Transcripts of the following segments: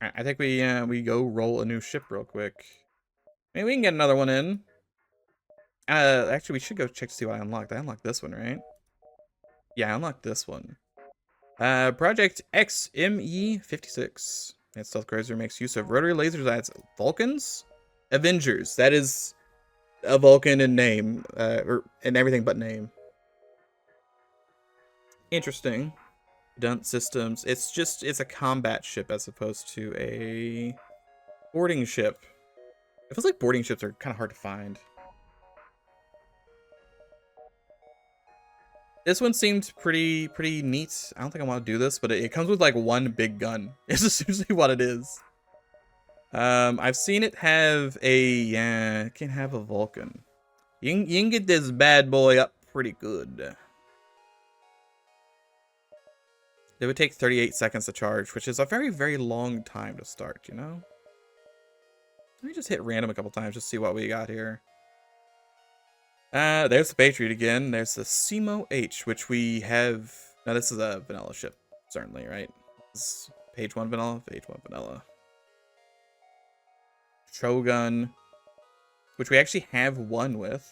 Alright, I think we go roll a new ship real quick. Maybe we can get another one in. Actually, we should go check to see what I unlocked. I unlocked this one, right? Yeah, I unlocked this one. Project XME56. Its stealth cruiser makes use of rotary lasers as Vulcans? Avengers. That is a Vulcan in name, or in everything but name. Interesting. Dunt systems. It's a combat ship as opposed to a boarding ship. It feels like boarding ships are kind of hard to find. This one seemed pretty neat. I don't think I want to do this, but it comes with like one big gun. It's just usually what it is. I've seen it have it can have a Vulcan. You can get this bad boy up pretty good. It would take 38 seconds to charge, which is a very long time to start, you know? Let me just hit random a couple times, just see what we got here. There's the Patriot again. There's the Simo H, which we have. Now, this is a vanilla ship, certainly, right? This is page 1 vanilla, page 1 vanilla. Shogun, which we actually have one with.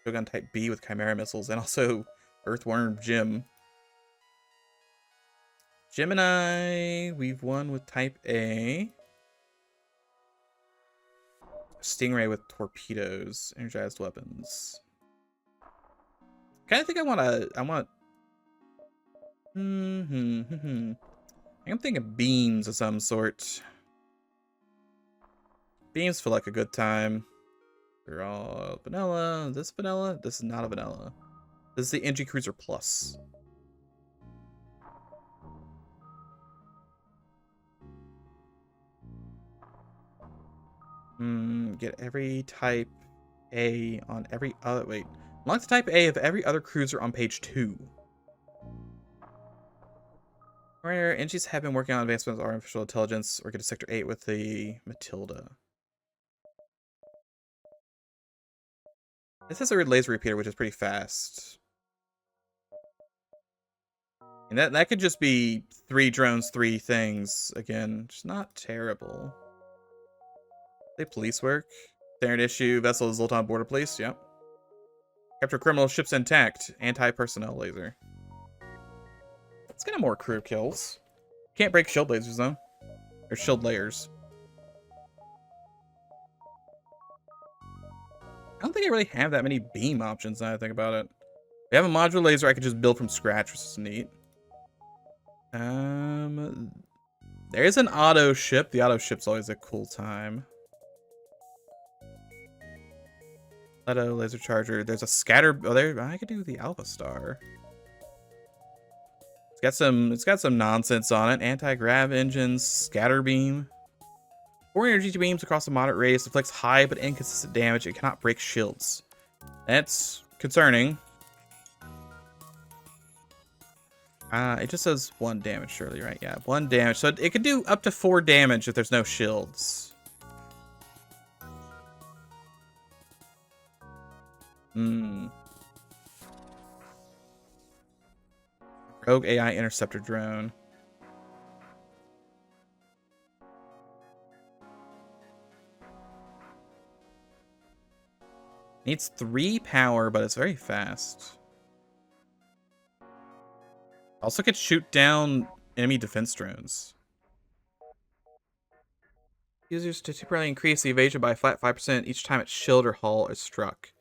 Shogun Type B with Chimera missiles, and also Earthworm Jim. Gemini, we've won with Type A. Stingray with torpedoes, energized weapons. Kind of think I want. I'm thinking beams of some sort. Beams feel like a good time. They're all vanilla. This vanilla. This is not a vanilla. This is the NG Cruiser Plus. Get every type A on every other. Wait. Unlock the type A of every other cruiser on page 2. Where NGs have been working on advancements of artificial intelligence, or get to Sector 8 with the Matilda. This has a laser repeater, which is pretty fast. And that could just be 3 drones, 3 things. Again, just not terrible. They police work. Standard issue, vessel is Zoltan Border Police, yep. Capture criminal ships intact. Anti-personnel laser. Let's get more crew kills. Can't break shield lasers, though. Or shield layers. I don't think I really have that many beam options now I think about it. We have a modular laser I could just build from scratch, which is neat. There is an auto ship. The auto ship's always a cool time. Leto, laser charger. There's a scatter. Oh, there. I could do the Alpha Star. It's got some nonsense on it. Anti-grav engines, scatter beam. 4 energy beams across a moderate radius inflicts high but inconsistent damage. It cannot break shields. That's concerning. It just says 1 damage, surely, right? Yeah, 1 damage. So it could do up to 4 damage if there's no shields. Rogue AI interceptor drone. Needs 3 power, but it's very fast. Also could shoot down enemy defense drones. Users to temporarily increase the evasion by a flat 5% each time its shield or hull is struck.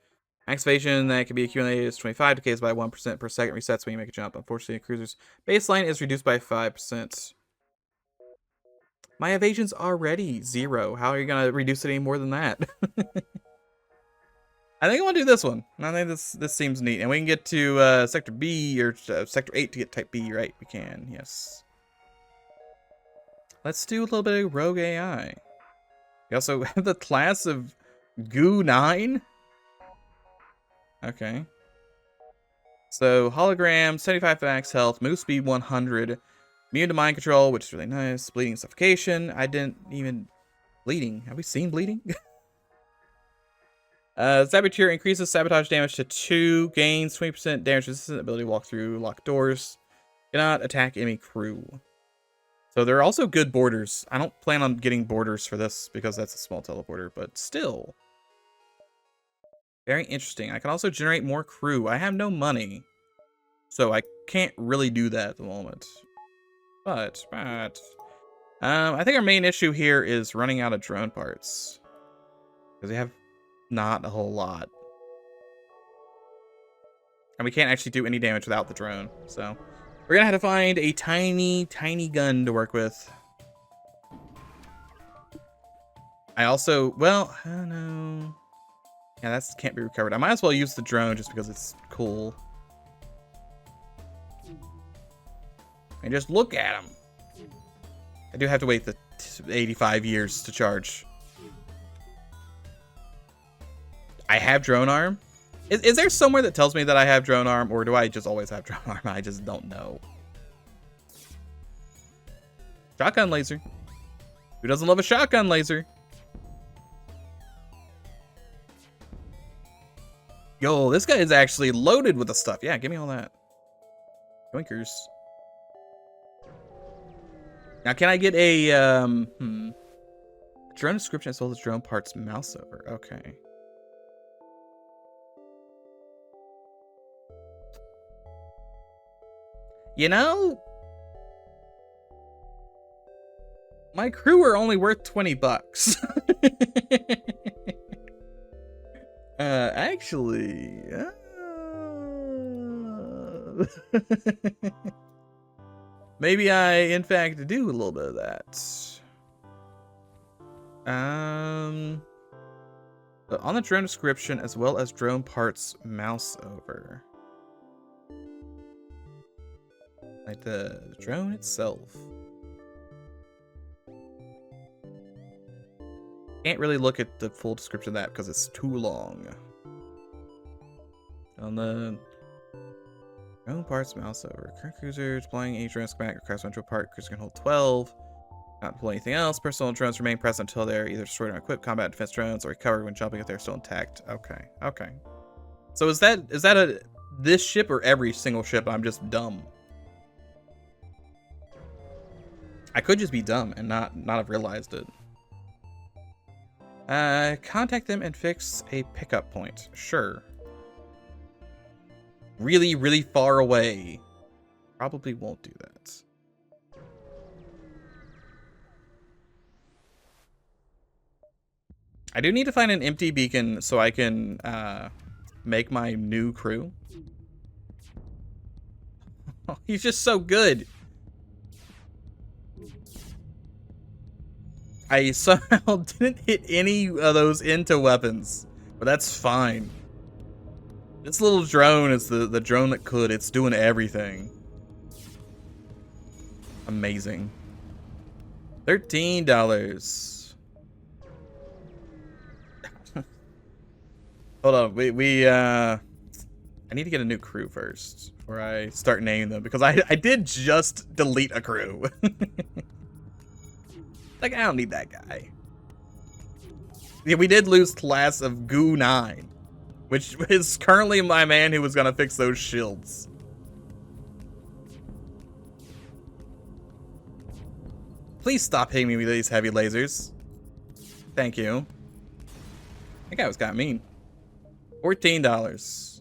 Max evasion that can be accumulated is 25, decays by 1% per second, resets when you make a jump. Unfortunately, a cruiser's baseline is reduced by 5%. My evasion's already 0. How are you going to reduce it any more than that? I think I want to do this one. I think this seems neat. And we can get to Sector B, or Sector 8 to get Type B, right? We can, yes. Let's do a little bit of Rogue AI. We also have the class of Goo 9. Okay. So, hologram, 75 max health, move speed 100, immune to mind control, which is really nice, bleeding suffocation. I didn't even... Bleeding. Have we seen bleeding? Saboteur increases sabotage damage to 2, gains 20% damage resistant, ability to walk through locked doors. Cannot attack enemy crew. So there are also good borders. I don't plan on getting borders for this because that's a small teleporter, but still. Very interesting. I can also generate more crew. I have no money, so I can't really do that at the moment. But I think our main issue here is running out of drone parts. Because we have not a whole lot. And we can't actually do any damage without the drone. So we're going to have to find a tiny, tiny gun to work with. I also, well, I don't know. Yeah, that can't be recovered. I might as well use the drone just because it's cool. And just look at him. I do have to wait the 85 years to charge. I have drone arm. Is there somewhere that tells me that I have drone arm, or do I just always have drone arm? I just don't know. Shotgun laser. Who doesn't love a shotgun laser? Yo, this guy is actually loaded with the stuff. Yeah, give me all that. Yoinkers. Now, can I get a drone description as well as drone parts mouse over? Okay. You know, my crew are only worth 20 bucks. Actually, maybe I, in fact, do a little bit of that. But on the drone description as well as drone parts mouse over. Like the drone itself. Can't really look at the full description of that because it's too long. On the drone parts mouse over. Current cruiser deploying a drone schematic requires central part. Cruiser can hold 12. Not deploy anything else. Personal drones remain present until they're either destroyed or equipped. Combat defense drones or recovered when jumping if they're still intact. Okay. Okay. So is that this ship or every single ship? I'm just dumb. I could just be dumb and not have realized it. Contact them and fix a pickup point. Sure. Really, really far away. Probably won't do that. I do need to find an empty beacon so I can make my new crew. Oh, he's just so good. I somehow didn't hit any of those into weapons, but that's fine. This little drone is the drone that could. It's doing everything. Amazing. $13. Hold on, I need to get a new crew first before I start naming them because I did just delete a crew. Like, I don't need that guy. Yeah, we did lose class of Goo 9, which is currently my man who was gonna fix those shields. Please stop hitting me with these heavy lasers. Thank you. That guy was kind of mean. $14.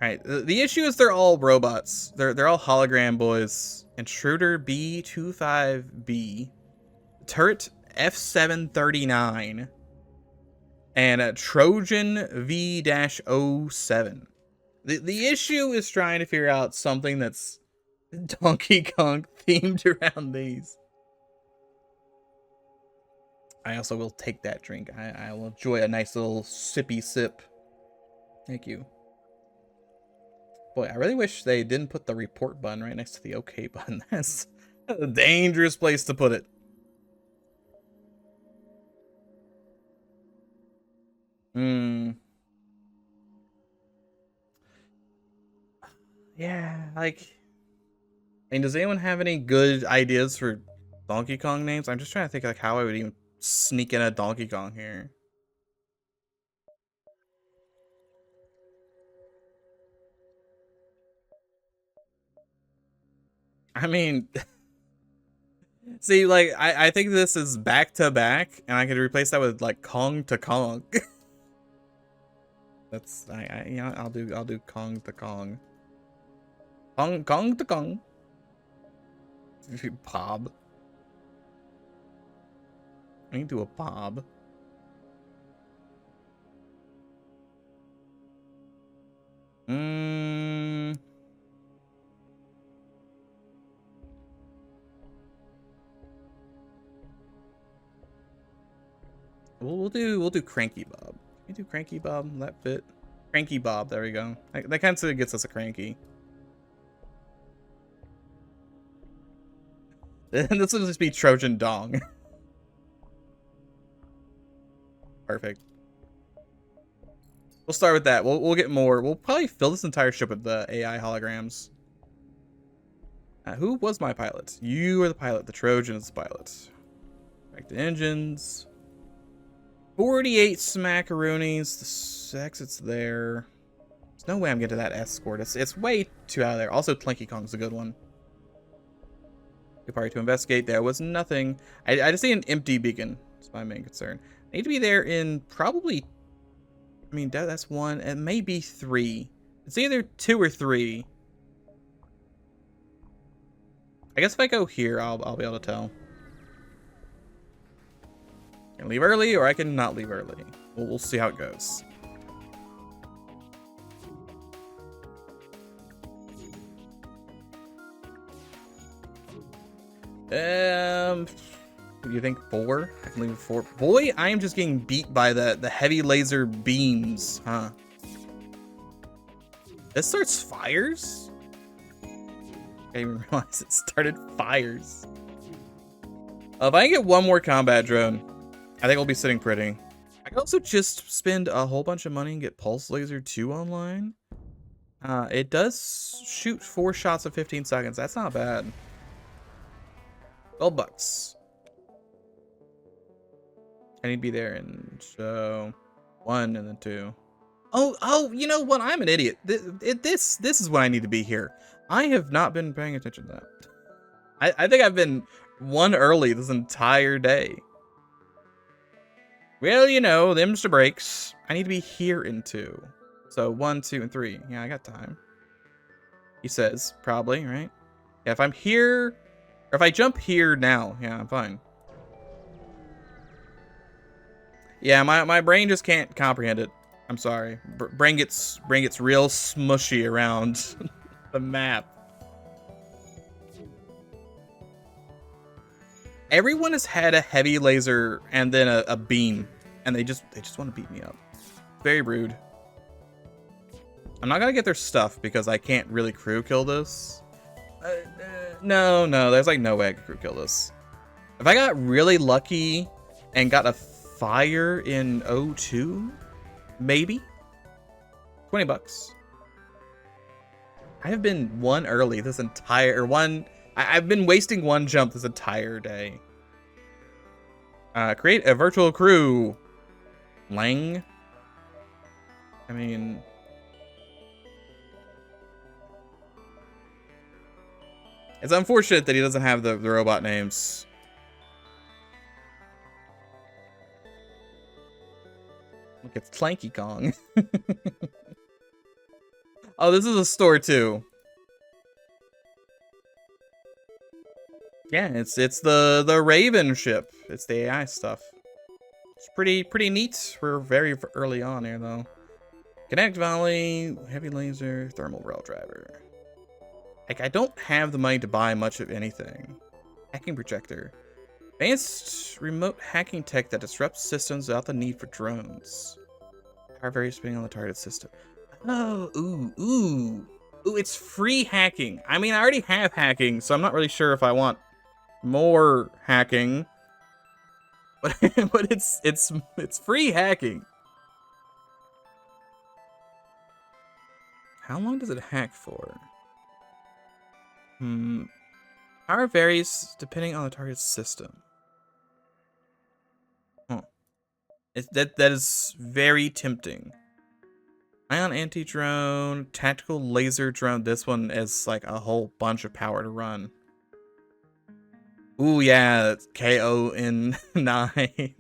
Alright, the issue is they're all robots. They're all hologram boys. Intruder B25B. Turret F739. And a Trojan V-07. The issue is trying to figure out something that's Donkey Kong themed around these. I also will take that drink. I will enjoy a nice little sippy sip. Thank you. Boy, I really wish they didn't put the report button right next to the OK button. That's a dangerous place to put it. Yeah, like... I mean, does anyone have any good ideas for Donkey Kong names? I'm just trying to think like how I would even sneak in a Donkey Kong here. I mean, See, like, I think this is back to back, and I could replace that with like Kong to Kong. That's you know, I'll do Kong to Kong. Kong to Kong. Bob. I can do a Bob. We'll do Cranky Bob. Can we do Cranky Bob? Will that fit? Cranky Bob, there we go. That kind of gets us a cranky. And this will just be Trojan Dong. Perfect. We'll start with that. We'll get more. We'll probably fill this entire ship with the AI holograms. Who was my pilot? You are the pilot. The Trojan is the pilot. Back to engines. 48 smackaroonies. The exit's there. There's no way I'm getting to that escort. It's way too out of there. Also, Clanky Kong's a good one. Good party to investigate. There was nothing. I just see an empty beacon. That's my main concern. I need to be there in probably... I mean, that's one. It may be 3. It's either 2 or 3. I guess if I go here, I'll be able to tell. I can leave early, or I can not leave early. We'll see how it goes. Do you think 4? I can leave it 4. Boy, I am just getting beat by the heavy laser beams, huh? This starts fires? I didn't even realize it started fires. If I can get one more combat drone, I think I'll be sitting pretty. I can also just spend a whole bunch of money and get Pulse Laser 2 online. It does shoot 4 shots of 15 seconds. That's not bad. $12. I need to be there in show 1 and then 2. Oh, you know what? I'm an idiot. This is when I need to be here. I have not been paying attention to that. I think I've been 1 early this entire day. Well, you know, them's the breaks. I need to be here in 2. So 1, 2, and 3. Yeah, I got time. He says, probably, right? Yeah, if I'm here, or if I jump here now, yeah, I'm fine. Yeah, my brain just can't comprehend it. I'm sorry. Brain gets real smushy around the map. Everyone has had a heavy laser and then a beam, and they just want to beat me up. Very rude. I'm not gonna get their stuff because I can't really crew kill this. No, there's like no way I could crew kill this. If I got really lucky and got a fire in 02, maybe $20. I have been 1 early this entire I've been wasting 1 jump this entire day. Create a virtual crew. Lang. I mean, it's unfortunate that he doesn't have the robot names. Look, it's Clanky Kong. Oh, this is a store too. Yeah, it's the Raven ship. It's the AI stuff. It's pretty neat. We're very early on here though. Connect Volley, heavy laser, thermal rail driver. Like, I don't have the money to buy much of anything. Hacking projector. Advanced remote hacking tech that disrupts systems without the need for drones. Power various spinning on the target system. Oh, ooh, it's free hacking. I mean, I already have hacking, so I'm not really sure if I want more hacking. But but it's free hacking. How long does it hack for? Power varies depending on the target system. Huh. That is very tempting. Ion anti-drone, tactical laser drone. This one is like a whole bunch of power to run. Ooh, yeah, that's KO in 9.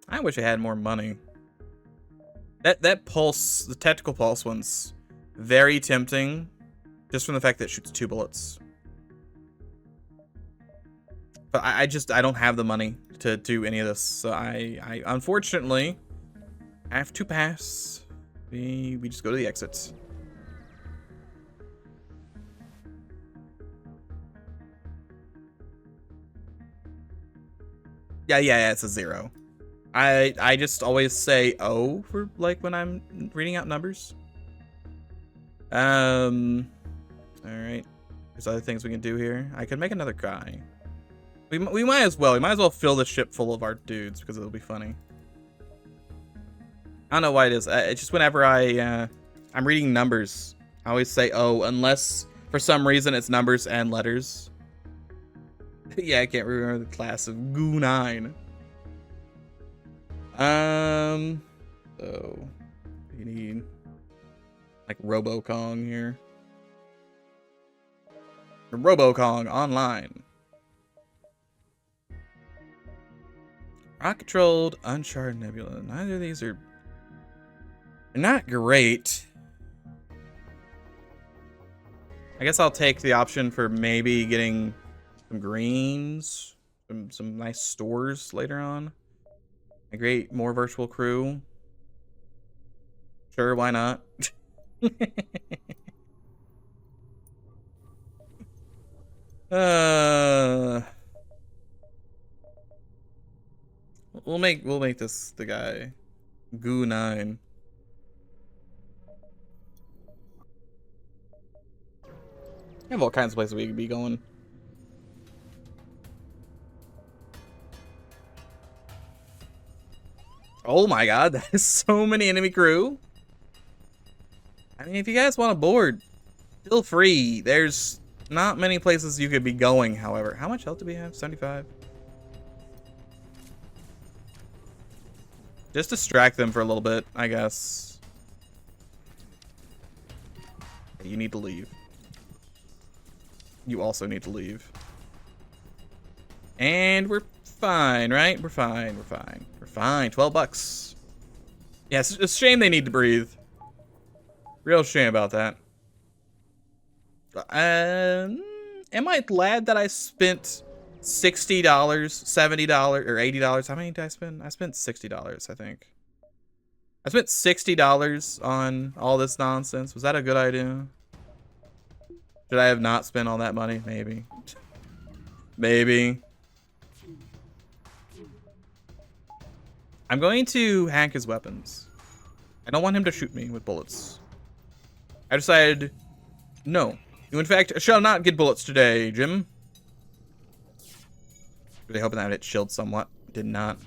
I wish I had more money. That pulse, the tactical pulse one's very tempting, just from the fact that it shoots 2 bullets. But I don't have the money to do any of this, so I unfortunately have to pass. We just go to the exits. Yeah, it's a 0. I just always say O for like when I'm reading out numbers. All right. There's other things we can do here. I could make another guy. We might as well. We might as well fill the ship full of our dudes because it'll be funny. I don't know why it is. It's just whenever I'm reading numbers, I always say O unless for some reason it's numbers and letters. Yeah, I can't remember the class of Goo 9. So you need like RoboKong here. RoboKong online. Rock-controlled, uncharted nebula. Neither of these are not great. I guess I'll take the option for maybe getting some greens, some nice stores later on. A great more virtual crew. Sure, why not? We'll make this the guy. Goo 9. We have all kinds of places we could be going. Oh my god, that is so many enemy crew. I mean, if you guys want to board, feel free. There's not many places you could be going, however. How much health do we have? 75? Just distract them for a little bit, I guess. You need to leave. You also need to leave. And we're fine, right? We're fine. 12 bucks. Yeah, it's a shame they need to breathe. Real shame about that. Am I glad that I spent $60, $70, or $80? How many did I spend? I spent $60, I think. I spent $60 on all this nonsense. Was that a good idea? Should I have not spent all that money? Maybe. Maybe. I'm going to hack his weapons. I don't want him to shoot me with bullets. I decided, no. You, in fact, shall not get bullets today, Jim. Really hoping that it shielded somewhat. Did not.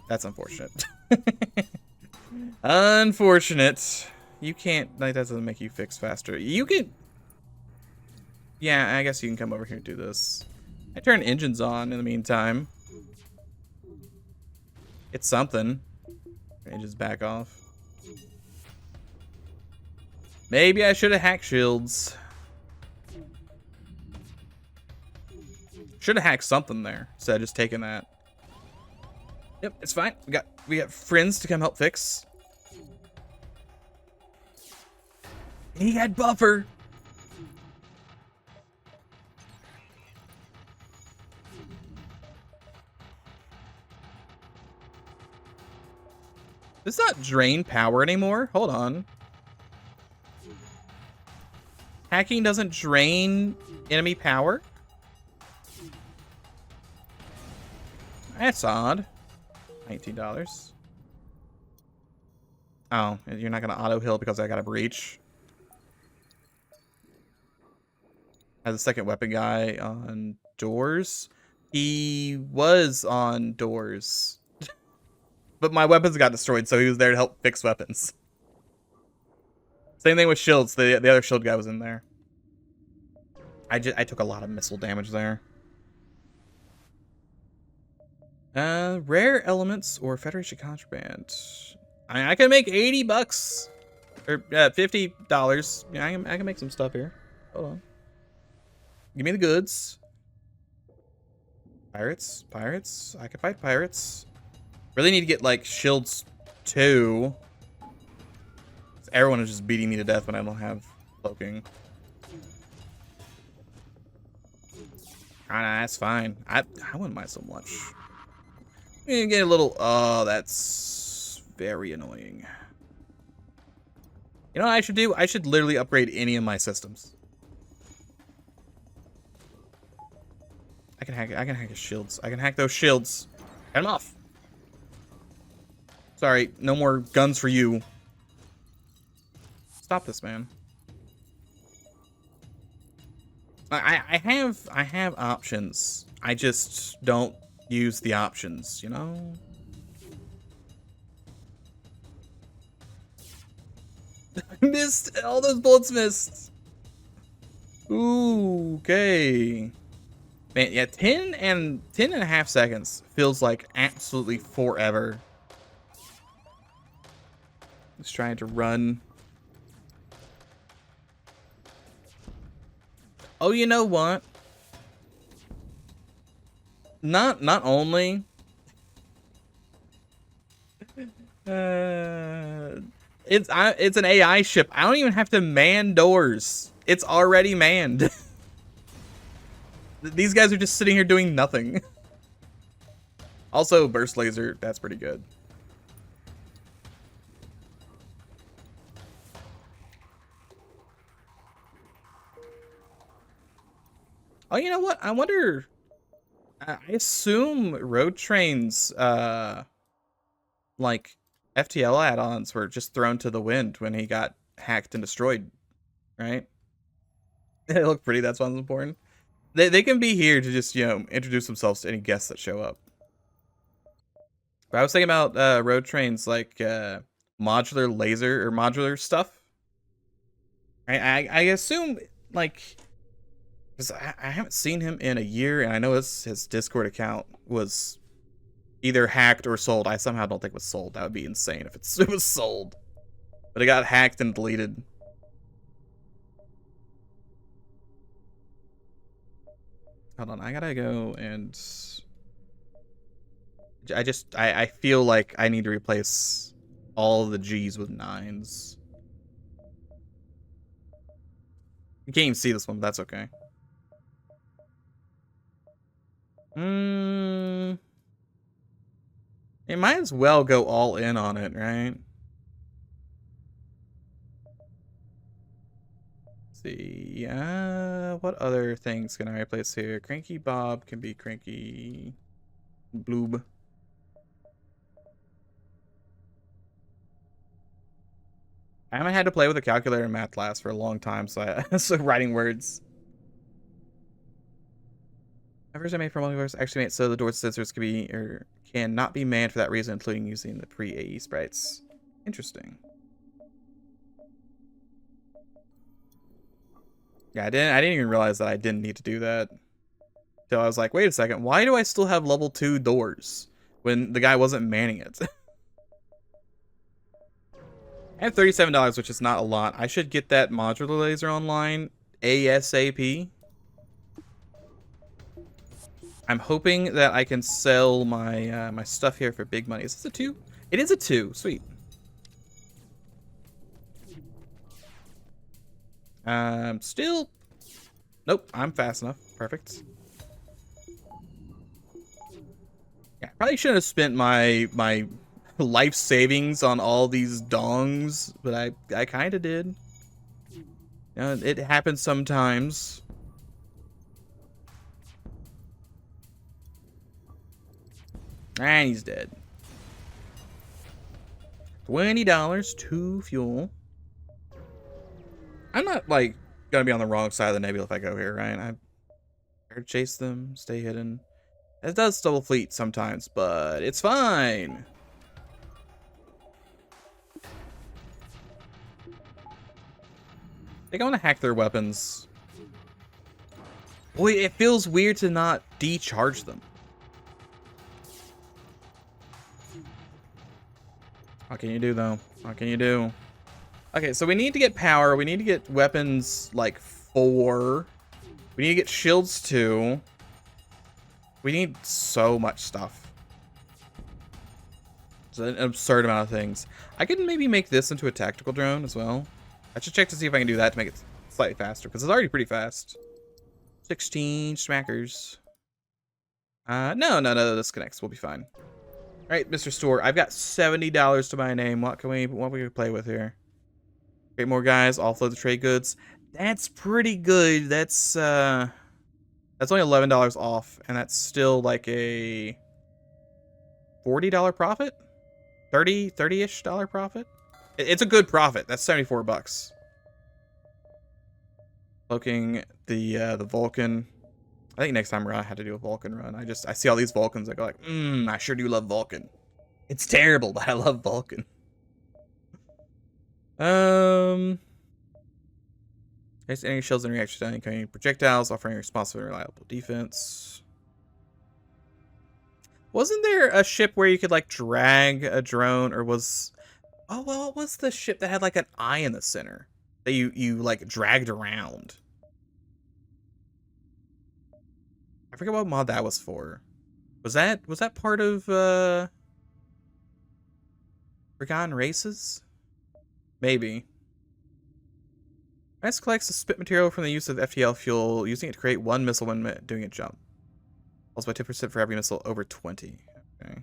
That's unfortunate. Unfortunate. You can't, that doesn't make you fix faster. You can, yeah, I guess you can come over here and do this. I turn engines on in the meantime. It's something. Engines back off. Maybe I should have hacked shields. Should have hacked something there instead of just taking that. Yep, it's fine. We got friends to come help fix. He had buffer. Does not drain power anymore? Hold on. Hacking doesn't drain enemy power? That's odd. $19. Oh, you're not gonna auto heal because I got a breach. As a second weapon guy on doors. He was on doors. But my weapons got destroyed, so he was there to help fix weapons. Same thing with shields. The other shield guy was in there. I took a lot of missile damage there. Rare elements or Federation contraband. I can make $80 or $50. Yeah, I can make some stuff here. Hold on. Give me the goods. Pirates. I can fight pirates. Really need to get like shields too. Everyone is just beating me to death when I don't have cloaking. That's fine. I wouldn't mind so much. You get a little. Oh, that's very annoying. You know what I should do? I should literally upgrade any of my systems. I can hack his shields. I can hack those shields. Get them off. Sorry, no more guns for you. Stop this, man. I have options. I just don't use the options, you know? Missed! All those bullets missed! Ooh, okay. Man, yeah, 10 and a half seconds feels like absolutely forever. Just trying to run. Oh, you know what? Not only it's an AI ship. I don't even have to man doors. It's already manned. These guys are just sitting here doing nothing. Also, burst laser, that's pretty good. Oh, you know what? I wonder. I assume road trains, like FTL add-ons were just thrown to the wind when he got hacked and destroyed, right? They look pretty. That's what's important. They can be here to just, you know, introduce themselves to any guests that show up. But I was thinking about road trains like modular laser or modular stuff. I assume like. Because I haven't seen him in a year, and I know his Discord account was either hacked or sold. I somehow don't think it was sold. That would be insane if it was sold. But it got hacked and deleted. Hold on, I gotta go and... I feel like I need to replace all of the G's with 9s. You can't even see this one, but that's okay. It might as well go all in on it, right? Let's see. What other things can I replace here? Cranky Bob can be Cranky Bloob. I haven't had to play with a calculator in math class for a long time, so so writing words. My version I made for Multiverse actually made it so the door sensors can be or can not be manned for that reason, including using the pre-AE sprites. Interesting. Yeah, I didn't even realize that I didn't need to do that. Till I was like, wait a second, why do I still have level 2 doors when the guy wasn't manning it? I have $37, which is not a lot. I should get that modular laser online ASAP. I'm hoping that I can sell my my stuff here for big money. Is this a 2? It is a 2. Sweet. Still. Nope. I'm fast enough. Perfect. Yeah, I probably shouldn't have spent my life savings on all these dongs, but I kind of did. You know, it happens sometimes. And he's dead. $20 to fuel. I'm not like gonna be on the wrong side of the nebula if I go here, right? I better chase them, stay hidden. It does double fleet sometimes, but it's fine. I think I want to hack their weapons. Boy, it feels weird to not decharge them. Okay, What can you do, though? What can you do? Okay, so we need to get power. We need to get weapons, like, 4. We need to get shields, 2. We need so much stuff. It's an absurd amount of things. I could maybe make this into a tactical drone as well. I should check to see if I can do that to make it slightly faster, because it's already pretty fast. 16 smackers. No, this connects. We'll be fine. All right, Mr. Store, I've got $70 to my name. What can we play with here? Create more guys, offload the trade goods. That's pretty good. That's only $11 off, and that's still like a $40 profit? 30-ish dollar profit? It's a good profit. That's 74 bucks. Looking the Vulcan. I think next time around I had to do a Vulcan run. I see all these Vulcans, I go like, I sure do love Vulcan. It's terrible, but I love Vulcan. Any shells and reactions to any kind of projectiles, offering responsive and reliable defense. Wasn't there a ship where you could like drag a drone, or was... Oh, well, what was the ship that had like an eye in the center that you like dragged around? I forget what mod that was for. Was that part of Forgotten Races? Maybe. Ice collects the spit material from the use of FTL fuel, using it to create 1 missile when doing a jump. Also by 10% for every missile over 20. Okay.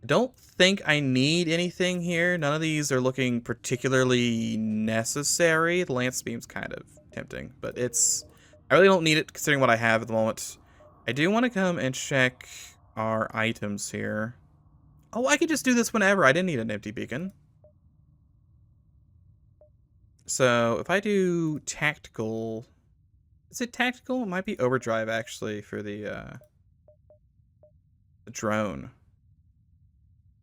I don't think I need anything here. None of these are looking particularly necessary. The lance beam's kind of tempting, but I really don't need it considering what I have at the moment. I do want to come and check our items here. Oh, I could just do this whenever. I didn't need an empty beacon. So if I do tactical, is it tactical? It might be overdrive actually for the drone.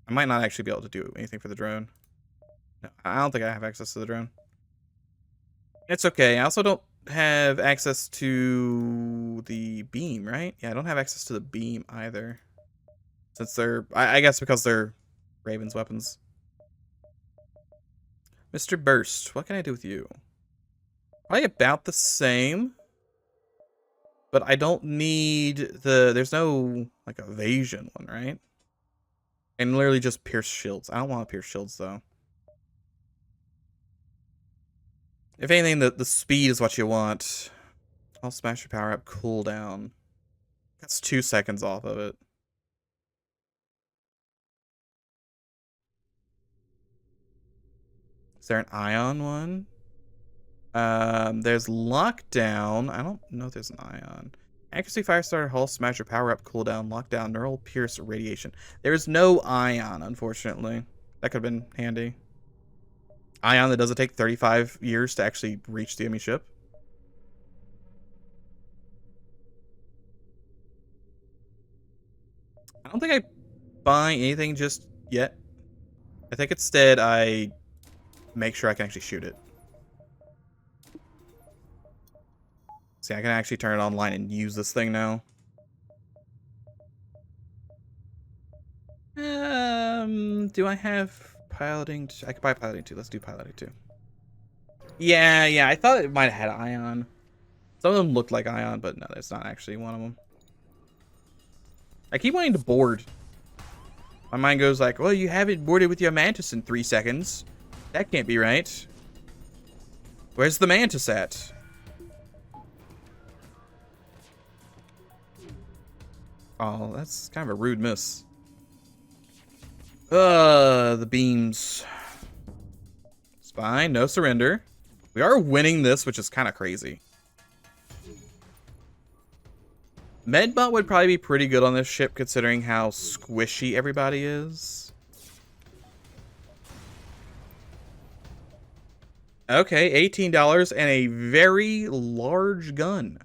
I might not actually be able to do anything for the drone. No, I don't think I have access to the drone. It's okay. I also don't have access to the beam, right? Yeah, I don't have access to the beam either. Since they're, I guess because they're Raven's weapons. Mr. Burst, what can I do with you? Probably about the same. But I don't need there's no, like, evasion one, right? And literally just pierce shields. I don't want to pierce shields, though. If anything, the speed is what you want. I'll smash your power up cooldown. That's 2 seconds off of it. Is there an ion one? There's lockdown. I don't know if there's an ion. Accuracy, Firestarter, Hull, Smasher, Power Up, Cooldown, Lockdown, Neural, Pierce, Radiation. There's no ion, unfortunately. That could have been handy. Ion that doesn't take 35 years to actually reach the enemy ship. I don't think I buy anything just yet. I think instead I make sure I can actually shoot it. See, I can actually turn it online and use this thing now. Do I have piloting? I could buy piloting too. Let's do piloting too. Yeah, I thought it might have had ion. Some of them looked like ion, but no, that's not actually one of them. I keep wanting to board. My mind goes like, well, you haven't boarded with your mantis in 3 seconds. That can't be right. Where's the mantis at? Oh, that's kind of a rude miss. The beams. It's fine, no surrender. We are winning this, which is kind of crazy. Medbot would probably be pretty good on this ship considering how squishy everybody is. Okay, $18 and a very large gun.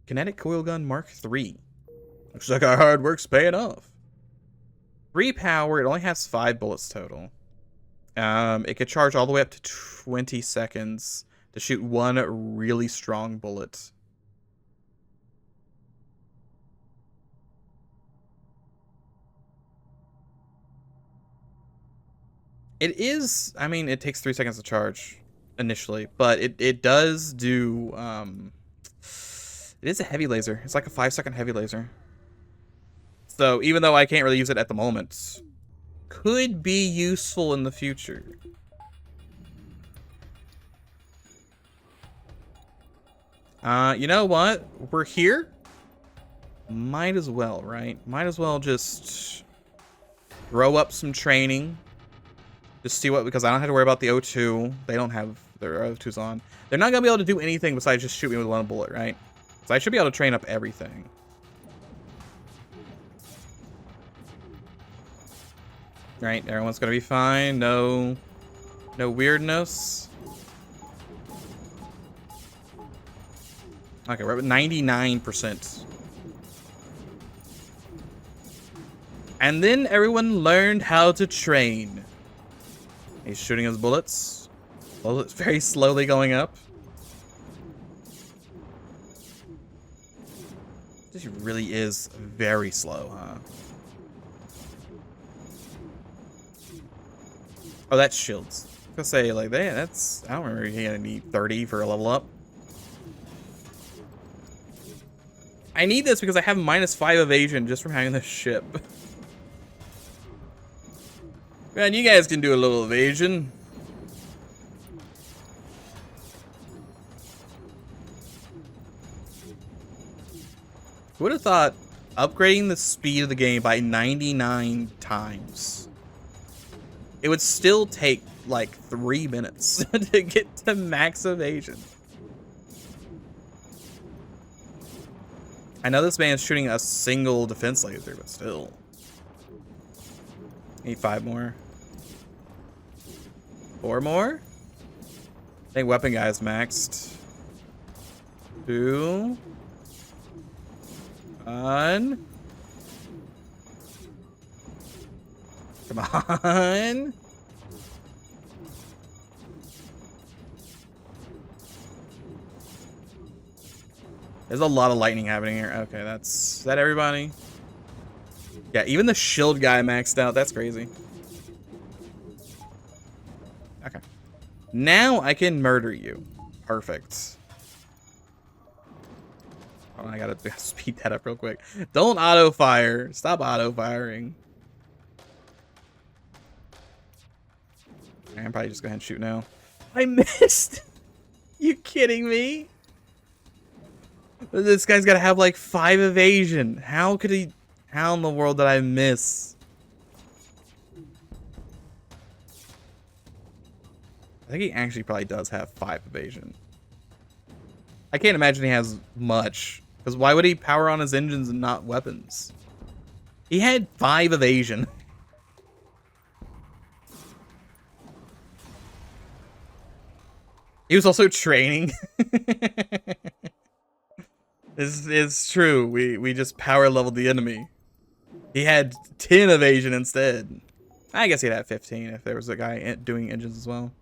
Kinetic Coil Gun Mark III. Looks like our hard work's paying off. 3 power, it only has 5 bullets total. It could charge all the way up to 20 seconds to shoot 1 really strong bullet. It is, I mean, it takes 3 seconds to charge initially, but it does do, it is a heavy laser. It's like a 5-second heavy laser. So even though I can't really use it at the moment, could be useful in the future. You know what? We're here. Might as well, right? Might as well just throw up some training. Just see what, because I don't have to worry about the O2. They don't have their O2s on. They're not going to be able to do anything besides just shoot me with one bullet, right? So I should be able to train up everything. Right, everyone's going to be fine. No weirdness. Okay, we're at 99%. And then everyone learned how to train. He's shooting his bullets. Bullets very slowly going up. This really is very slow, huh? Oh, that's shields. I was gonna say, like, that's, I don't remember you're gonna need 30 for a level up. I need this because I have -5 evasion just from having this ship. Man, you guys can do a little evasion. Who would have thought upgrading the speed of the game by 99 times, it would still take like 3 minutes to get to max evasion. I know this man's shooting a single defense laser, but still. Need 5 more. 4 more? I think weapon guy's maxed. 2. 1. Come on. There's a lot of lightning happening here. Okay, is that everybody? Yeah, even the shield guy maxed out. That's crazy. Okay. Now I can murder you. Perfect. Oh, I gotta speed that up real quick. Don't auto fire. Stop auto firing. I'm probably just go ahead and shoot now. I missed. You kidding me? This guy's gotta have like 5 evasion. How could he? How in the world did I miss? I think he actually probably does have 5 evasion. I can't imagine he has much. Because why would he power on his engines and not weapons? He had 5 evasion. He was also training. It's true. We just power leveled the enemy. He had 10 evasion instead. I guess he'd have 15 if there was a guy doing engines as well.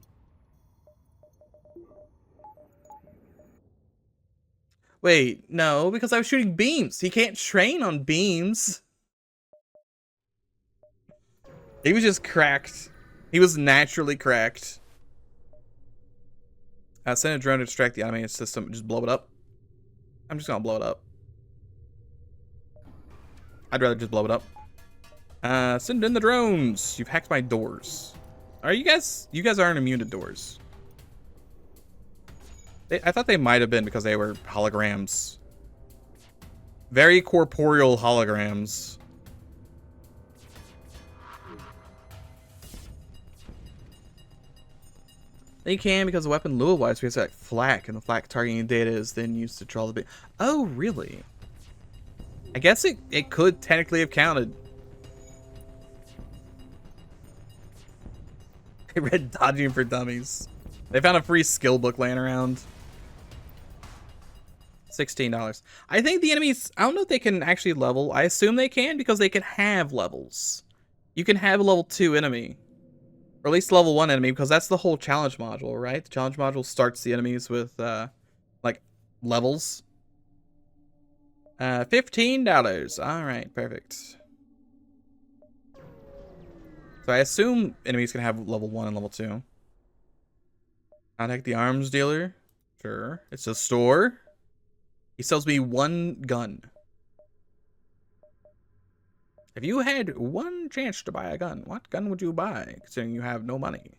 Wait, no, because I was shooting beams. He can't train on beams. He was just cracked. He was naturally cracked. Send a drone to distract the automated system. Just blow it up. I'm just gonna blow it up. I'd rather just blow it up. Send in the drones. You've hacked my doors. Are you guys? You guys aren't immune to doors. I thought they might have been because they were holograms. Very corporeal holograms. They can because the weapon Lua-wise, we have like flak, and the flak targeting data is then used to draw the bit. Oh, really? I guess it could technically have counted. I read Dodging for Dummies. They found a free skill book laying around. $16. I think the enemies, I don't know if they can actually level. I assume they can because they can have levels. You can have a level 2 enemy. Or at least level 1 enemy, because that's the whole challenge module, right? The challenge module starts the enemies with, like, levels. $15. Alright, perfect. So I assume enemies can have level 1 and level 2. Contact the arms dealer. Sure. It's a store. He sells me 1 gun. If you had 1 chance to buy a gun, what gun would you buy, considering you have no money?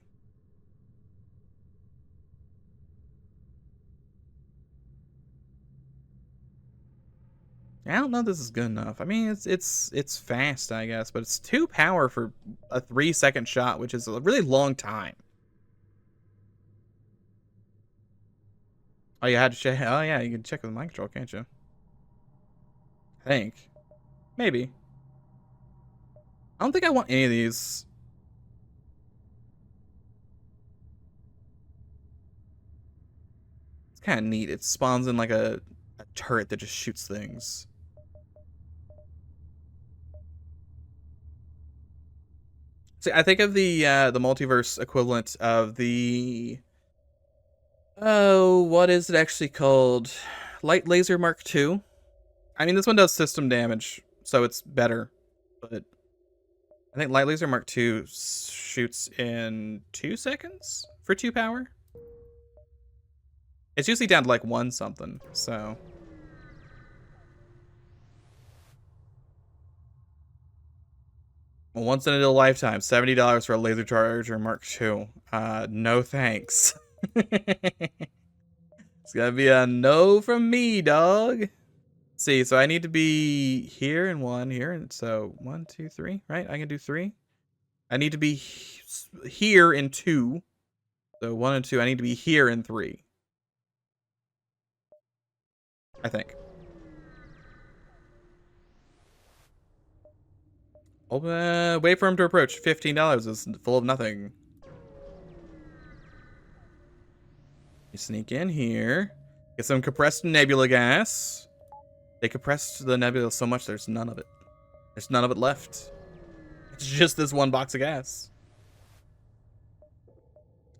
I don't know if this is good enough. I mean, it's fast, I guess, but it's 2 power for a 3-second shot, which is a really long time. Oh, you had to check. Oh, yeah, you can check with the mind control, can't you? I think. Maybe. I don't think I want any of these. It's kind of neat. It spawns in like a turret that just shoots things. See, I think of the multiverse equivalent of the... Oh, what is it actually called? Light Laser Mark II? I mean, this one does system damage, so it's better. But I think Light Laser Mark II shoots in 2 seconds for 2 power. It's usually down to like 1 something, so... Once in a lifetime, $70 for a laser charger Mark II. No thanks. It's gonna be a no from me, dog. See, so I need to be here and 1 here, and so 1, 2, 3, right? I can do 3. I need to be here in 2. So 1 and 2. I need to be here in 3. I think. Wait for him to approach. $15 is full of nothing. You sneak in here. Get some compressed nebula gas. They compressed the nebula so much there's none of it. There's none of it left. It's just this 1 box of gas.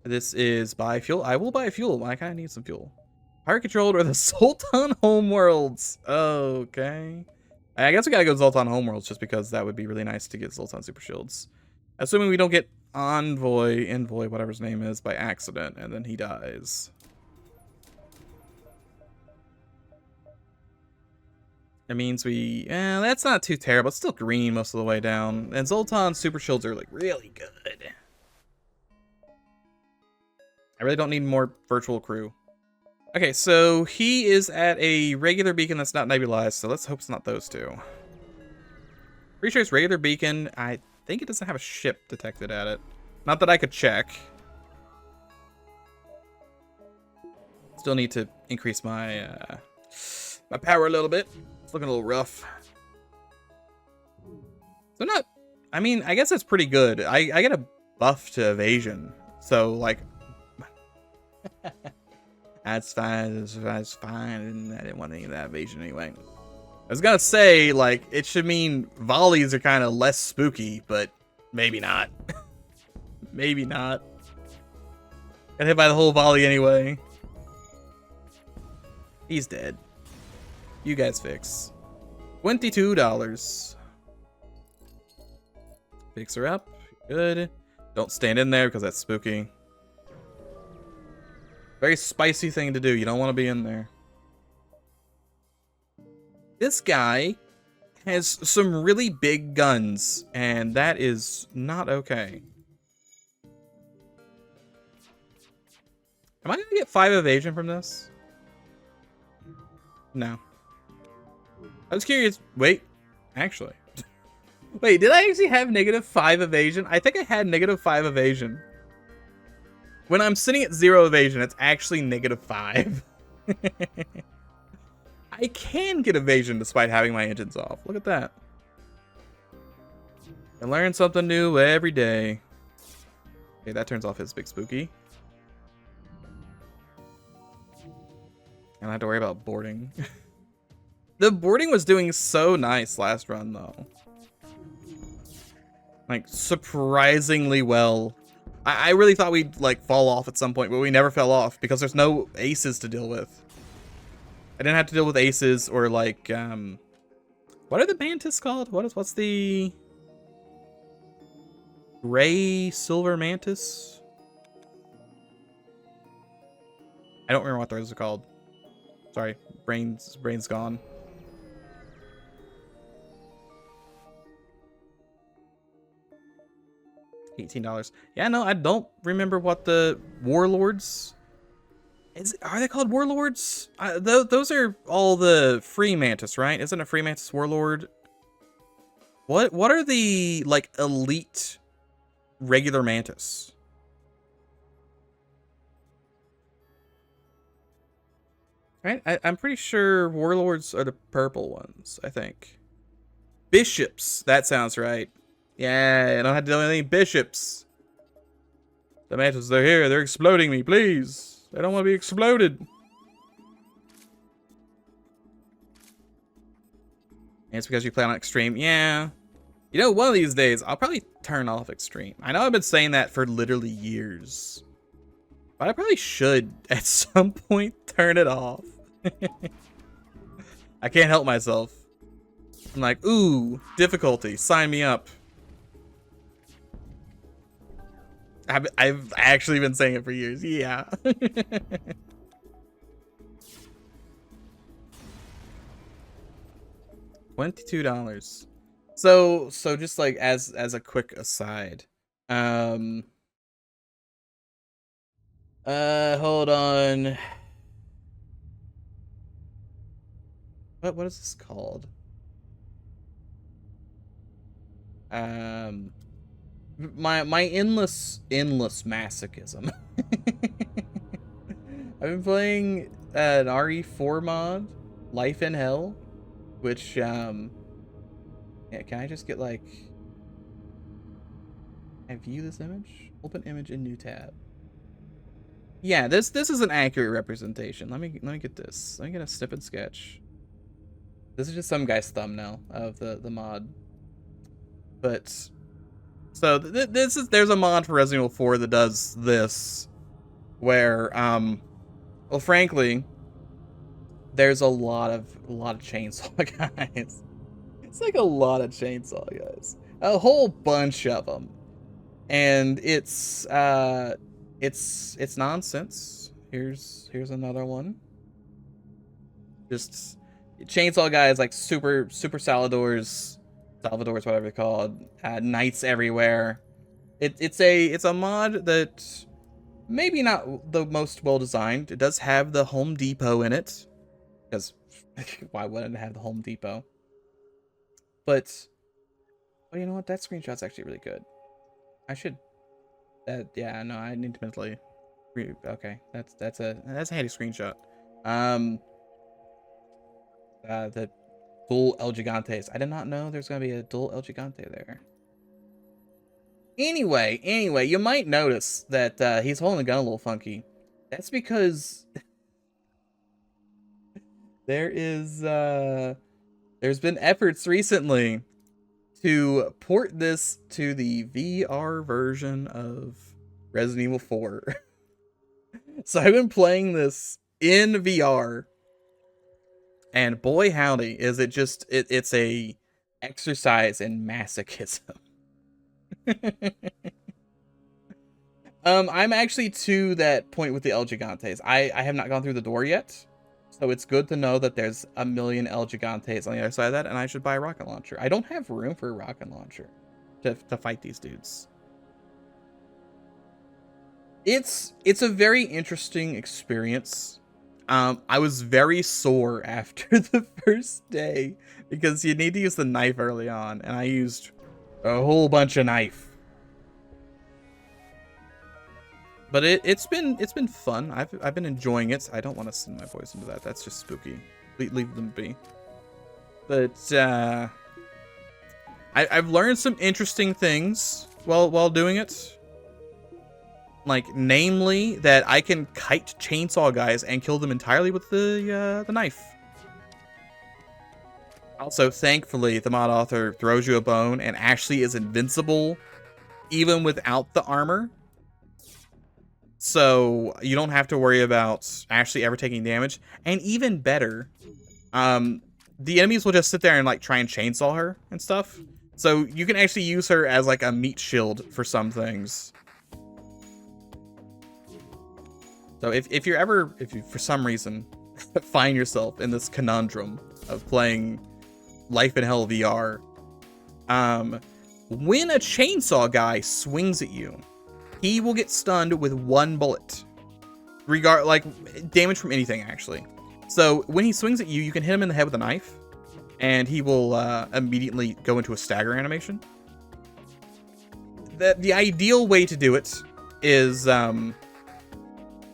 This is buy fuel. I will buy fuel. I kind of need some fuel. Pirate controlled or the Zoltan Homeworlds. Okay. I guess we gotta go Zoltan Homeworlds just because that would be really nice to get Zoltan Super Shields. Assuming we don't get Envoy, whatever his name is, by accident, and then he dies. That means that's not too terrible. It's still green most of the way down. And Zoltan Super Shields are like really good. I really don't need more virtual crew. Okay, so he is at a regular beacon that's not nebulized, so let's hope it's not those 2. Pretty sure it's regular beacon. I think it doesn't have a ship detected at it. Not that I could check. Still need to increase my my power a little bit. It's looking a little rough. So not... I mean, I guess it's pretty good. I get a buff to evasion. So, like... That's fine. That's fine. I didn't want any of that evasion anyway. I was gonna say, like, it should mean volleys are kind of less spooky, but maybe not. Maybe not. Got hit by the whole volley anyway. He's dead. You guys fix. $22. Fix her up. Good. Don't stand in there because that's spooky. Very spicy thing to do. You don't want to be in there. This guy has some really big guns, and that is not okay. Am I going to get 5 evasion from this? No. I was curious. Wait. Actually. Wait, did I actually have -5 evasion? I think I had -5 evasion. When I'm sitting at 0 evasion, it's actually -5. I can get evasion despite having my engines off. Look at that. I learn something new every day. Okay, that turns off his big spooky. I don't have to worry about boarding. The boarding was doing so nice last run, though. Like, surprisingly well. I really thought we'd, like, fall off at some point, but we never fell off because there's no aces to deal with. I didn't have to deal with aces or, like, what are the mantis called? What's the... Gray Silver Mantis. I don't remember what those are called. Sorry, brain's gone. $18. Yeah, no, I don't remember what the warlords. Are they called warlords? Those are all the free mantis, right? Isn't a free mantis warlord? What are the like elite regular mantis? Right? I'm pretty sure warlords are the purple ones, I think. Bishops, that sounds right. Yeah, I don't have to do anything. Bishops. The mantis, they're here. They're exploding me, please. I don't want to be exploded. And it's because you play on extreme. Yeah. You know, one of these days, I'll probably turn off extreme. I know I've been saying that for literally years. But I probably should, at some point, turn it off. I can't help myself. I'm like, ooh, difficulty. Sign me up. I've actually been saying it for years. Yeah. $22. So just like as a quick aside, hold on. What is this called? My endless masochism. I've been playing an RE4 mod, Life in Hell, which yeah, can I just get like, I view this image? Open image in new tab. Yeah, this is an accurate representation. Let me get this. Let me get a snippet sketch. This is just some guy's thumbnail of the mod. But so there's a mod for Resident Evil 4 that does this, where well, frankly, there's a lot of chainsaw guys. It's like a lot of chainsaw guys, a whole bunch of them, and it's nonsense. Here's another one. Just chainsaw guys, like super Salvadors, whatever they're called, knights everywhere. It's a mod that maybe not the most well designed. It does have the Home Depot in it, because why wouldn't it have the Home Depot? But you know what? That screenshot's actually really good. I should. Yeah, no, I need to mentally. Okay, that's a handy screenshot. The dual El Gigantes. I did not know there's gonna be a dual El Gigante there. Anyway, you might notice that he's holding the gun a little funky. That's because there's been efforts recently to port this to the VR version of Resident Evil 4. So I've been playing this in VR, and boy howdy, is it just it's a exercise in masochism. I'm actually to that point with the El Gigantes. I have not gone through the door yet, so it's good to know that there's a million El Gigantes on the other side of that, and I should buy a rocket launcher. I don't have room for a rocket launcher to fight these dudes. It's a very interesting experience. I was very sore after the first day because you need to use the knife early on, and I used a whole bunch of knife. But it's been fun. I've been enjoying it. I don't want to send my voice into that. That's just spooky. Leave them be. But I've learned some interesting things while doing it. Like, namely, that I can kite chainsaw guys and kill them entirely with the knife. Also, thankfully, the mod author throws you a bone and actually is invincible even without the armor. So you don't have to worry about actually ever taking damage. And even better, the enemies will just sit there and like try and chainsaw her and stuff. So you can actually use her as like a meat shield for some things. So if you for some reason find yourself in this conundrum of playing Life in Hell VR, when a chainsaw guy swings at you, he will get stunned with 1 bullet. Like damage from anything actually. So when he swings at you, you can hit him in the head with a knife, and he will immediately go into a stagger animation. The ideal way to do it is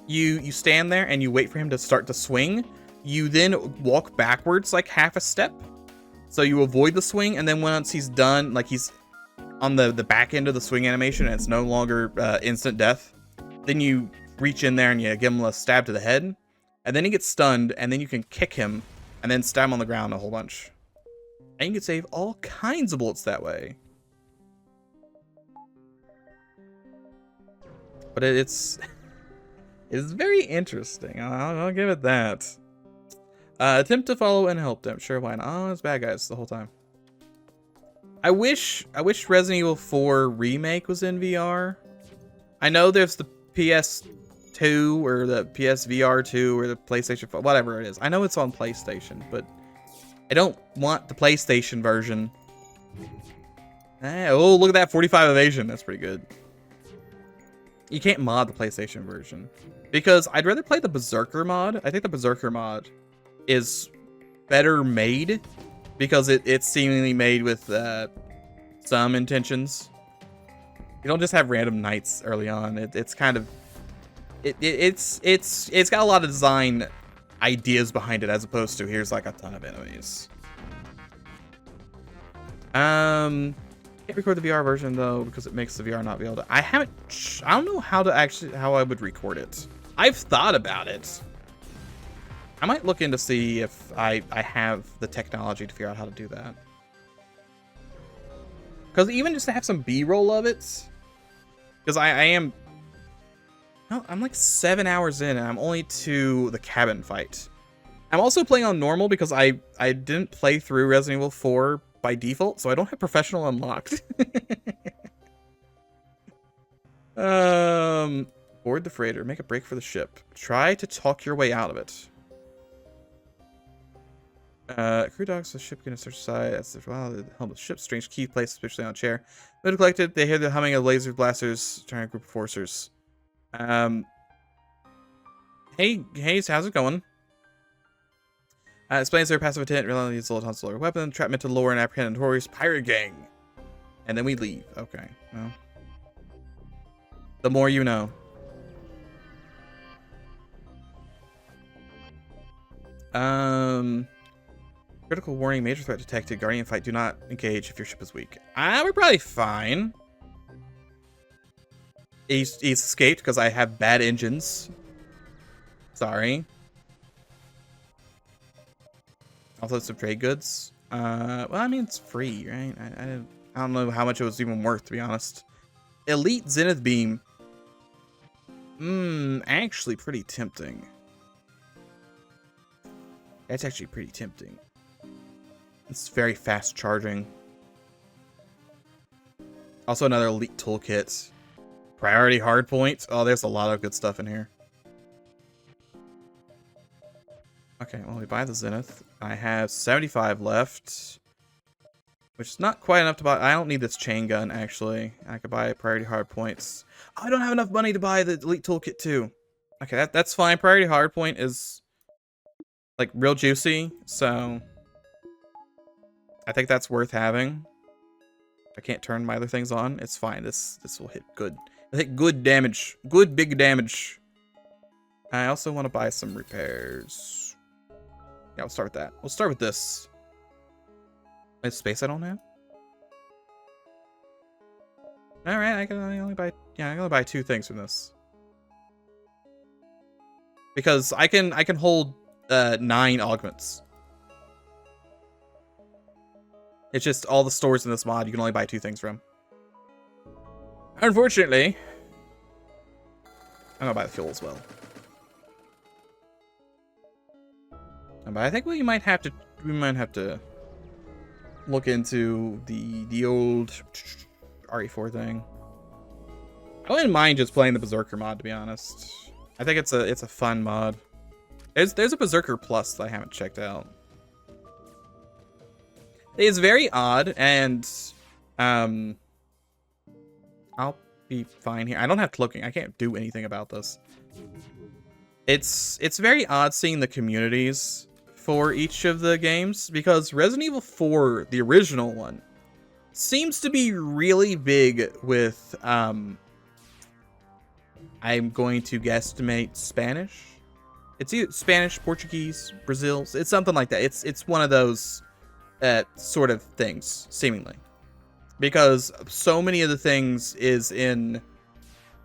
you stand there and you wait for him to start to swing. You then walk backwards like half a step, so you avoid the swing, and then once he's done, like he's on the back end of the swing animation and it's no longer instant death, then you reach in there and you give him a stab to the head, and then he gets stunned, and then you can kick him and then stab him on the ground a whole bunch. And you can save all kinds of bullets that way. But it's very interesting. I'll give it that. Attempt to follow and help them. Sure, why not? Oh, it's bad guys the whole time. I wish Resident Evil 4 Remake was in VR. I know there's the PS2 or the PSVR 2 or the PlayStation 4, whatever it is. I know it's on PlayStation, but I don't want the PlayStation version. Oh, look at that 45 evasion. That's pretty good. You can't mod the PlayStation version because I'd rather play the Berserker mod. I think the Berserker mod is better made because it's seemingly made with some intentions. You don't just have random knights early on. It's kind of it's got a lot of design ideas behind it, as opposed to here's like a ton of enemies. Can't record the VR version though because it makes the VR not be able to. I don't know how I would record it. I've thought about it. I might look in to see if I have the technology to figure out how to do that. Because even just to have some B-roll of it, because I'm like 7 hours in and I'm only to the cabin fight. I'm also playing on normal because I didn't play through Resident Evil 4 by default, so I don't have professional unlocked. Board the freighter, make a break for the ship. Try to talk your way out of it. Crew dogs, the ship can search side. That's the helm of the ship. Strange key placed, especially on a chair. When collected, they hear the humming of laser blasters trying to group of forcers. Hey, how's it going? Explains their passive intent, realizing it's a little solar weapon, entrapment to lure and apprehend notorious pirate gang. And then we leave. Okay, well. The more you know. Critical warning, major threat detected. Guardian fight, do not engage if your ship is weak. We're probably fine. He's escaped because I have bad engines. Sorry. Also some trade goods. Well, I mean, it's free, right? I don't know how much it was even worth, to be honest. Elite Zenith Beam. Actually pretty tempting. That's actually pretty tempting. It's very fast charging. Also another elite toolkit. Priority hardpoint. Oh, there's a lot of good stuff in here. Okay, well, we buy the Zenith. I have 75 left, which is not quite enough to buy. I don't need this chain gun, actually. I could buy priority hardpoints. Oh, I don't have enough money to buy the elite toolkit, too. Okay, that's fine. Priority hardpoint is, like, real juicy, so I think that's worth having. I can't turn my other things on. It's fine. This will hit good. It'll hit good damage. Good big damage. I also want to buy some repairs. Yeah, we'll start with that. We'll start with this. It's space I don't have. All right, I can only buy 2 things from this because I can hold 9 augments. It's just all the stores in this mod you can only buy 2 things from. Unfortunately, I'm gonna buy the fuel as well. But I think we might have to look into the old RE4 thing. I wouldn't mind just playing the Berserker mod, to be honest. I think it's a fun mod. There's a Berserker Plus that I haven't checked out. It's very odd, and I'll be fine here. I don't have cloaking. I can't do anything about this. It's very odd seeing the communities for each of the games, because Resident Evil 4, the original one, seems to be really big with I'm going to guesstimate Spanish. It's either Spanish, Portuguese, Brazil. It's something like that. It's one of those sort of things, seemingly, because so many of the things is in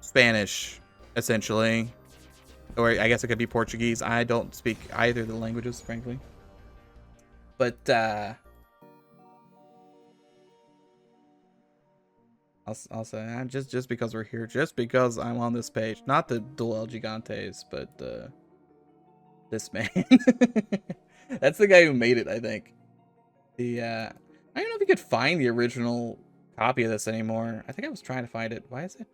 Spanish, essentially, or I guess it could be Portuguese. I don't speak either of the languages, frankly, but I'll say just because we're here, just because I'm on this page, not the Duel El Gigantes, but this man. That's the guy who made it, I think. I don't know if you could find the original copy of this anymore. I think I was trying to find it. Why is it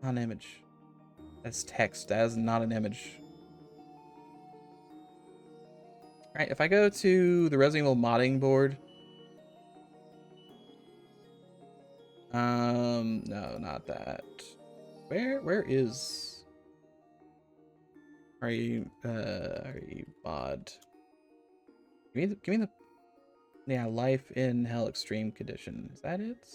not an image? That's text. That is not an image. All right, if I go to the Resident Evil modding board. No, not that. Where is? Are you mod? Give me the yeah, life in hell extreme condition. Is that it?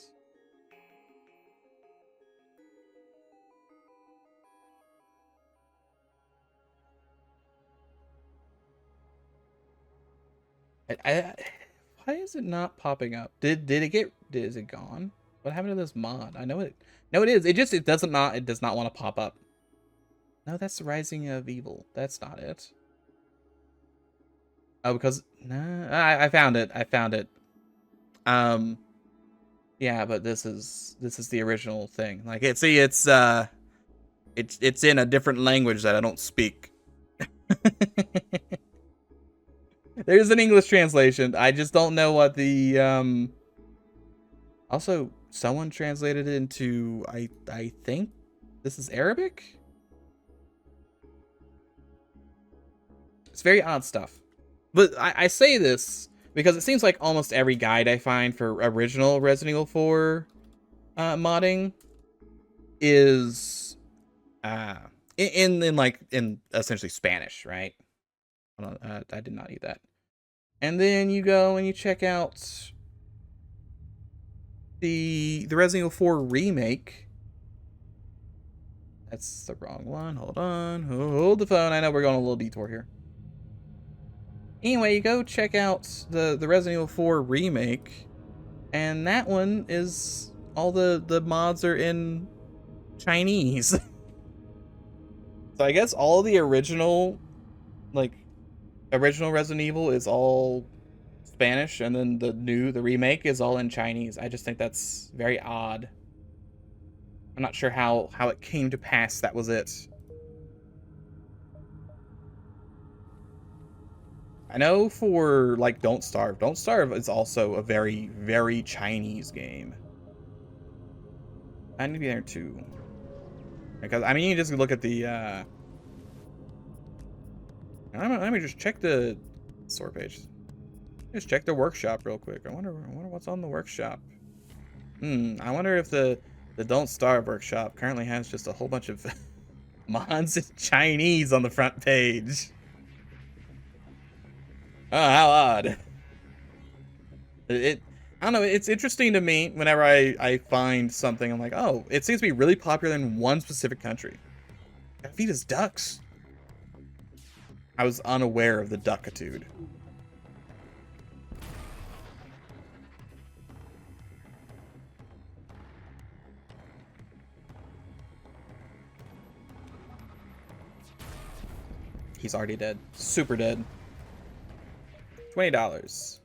Why is it not popping up? Is it gone? What happened to this mod? I know it. No, it is. It does not want to pop up. No, that's the Rising of Evil. That's not it. Oh, because no, I found it. I found it. Yeah, but this is the original thing. Like it's in a different language that I don't speak. There's an English translation. I just don't know what the also someone translated it into I think this is Arabic. It's very odd stuff. But I say this because it seems like almost every guide I find for original Resident Evil 4 modding is in essentially Spanish, right? Hold on, I did not eat that. And then you go and you check out the Resident Evil 4 remake. That's the wrong one. Hold on. Hold the phone. I know we're going a little detour here. Anyway, you go check out the Resident Evil 4 remake, and that one is all the mods are in Chinese. So I guess all the original Resident Evil is all Spanish, and then the remake is all in Chinese. I just think that's very odd. I'm not sure how it came to pass. That was it. I know for like Don't Starve. Don't Starve is also a very, very Chinese game. I need to be there too. Because I mean, you just look at the let me just check the store page. Just check the workshop real quick. I wonder what's on the workshop. I wonder if the Don't Starve workshop currently has just a whole bunch of mods in Chinese on the front page. Oh, how odd. I don't know, it's interesting to me whenever I find something. I'm like, oh, it seems to be really popular in one specific country. Gotta feed his ducks. I was unaware of the duckitude. He's already dead. Super dead. $20.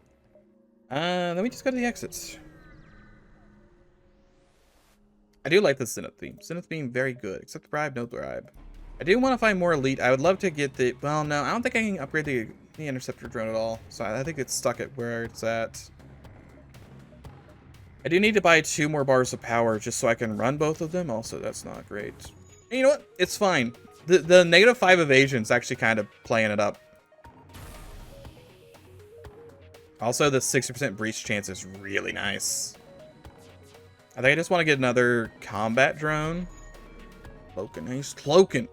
Let me just go to the exits. I do like the Zenith theme. Zenith theme, very good. Accept the bribe, no bribe. I do want to find more elite. I would love to get the... Well, no, I don't think I can upgrade the interceptor drone at all. So I think it's stuck at where it's at. I do need to buy 2 more bars of power just so I can run both of them. Also, that's not great. And you know what? It's fine. The -5 evasion is actually kind of playing it up. Also, the 60% breach chance is really nice. I think I just want to get another combat drone. Cloaking. He's cloaking.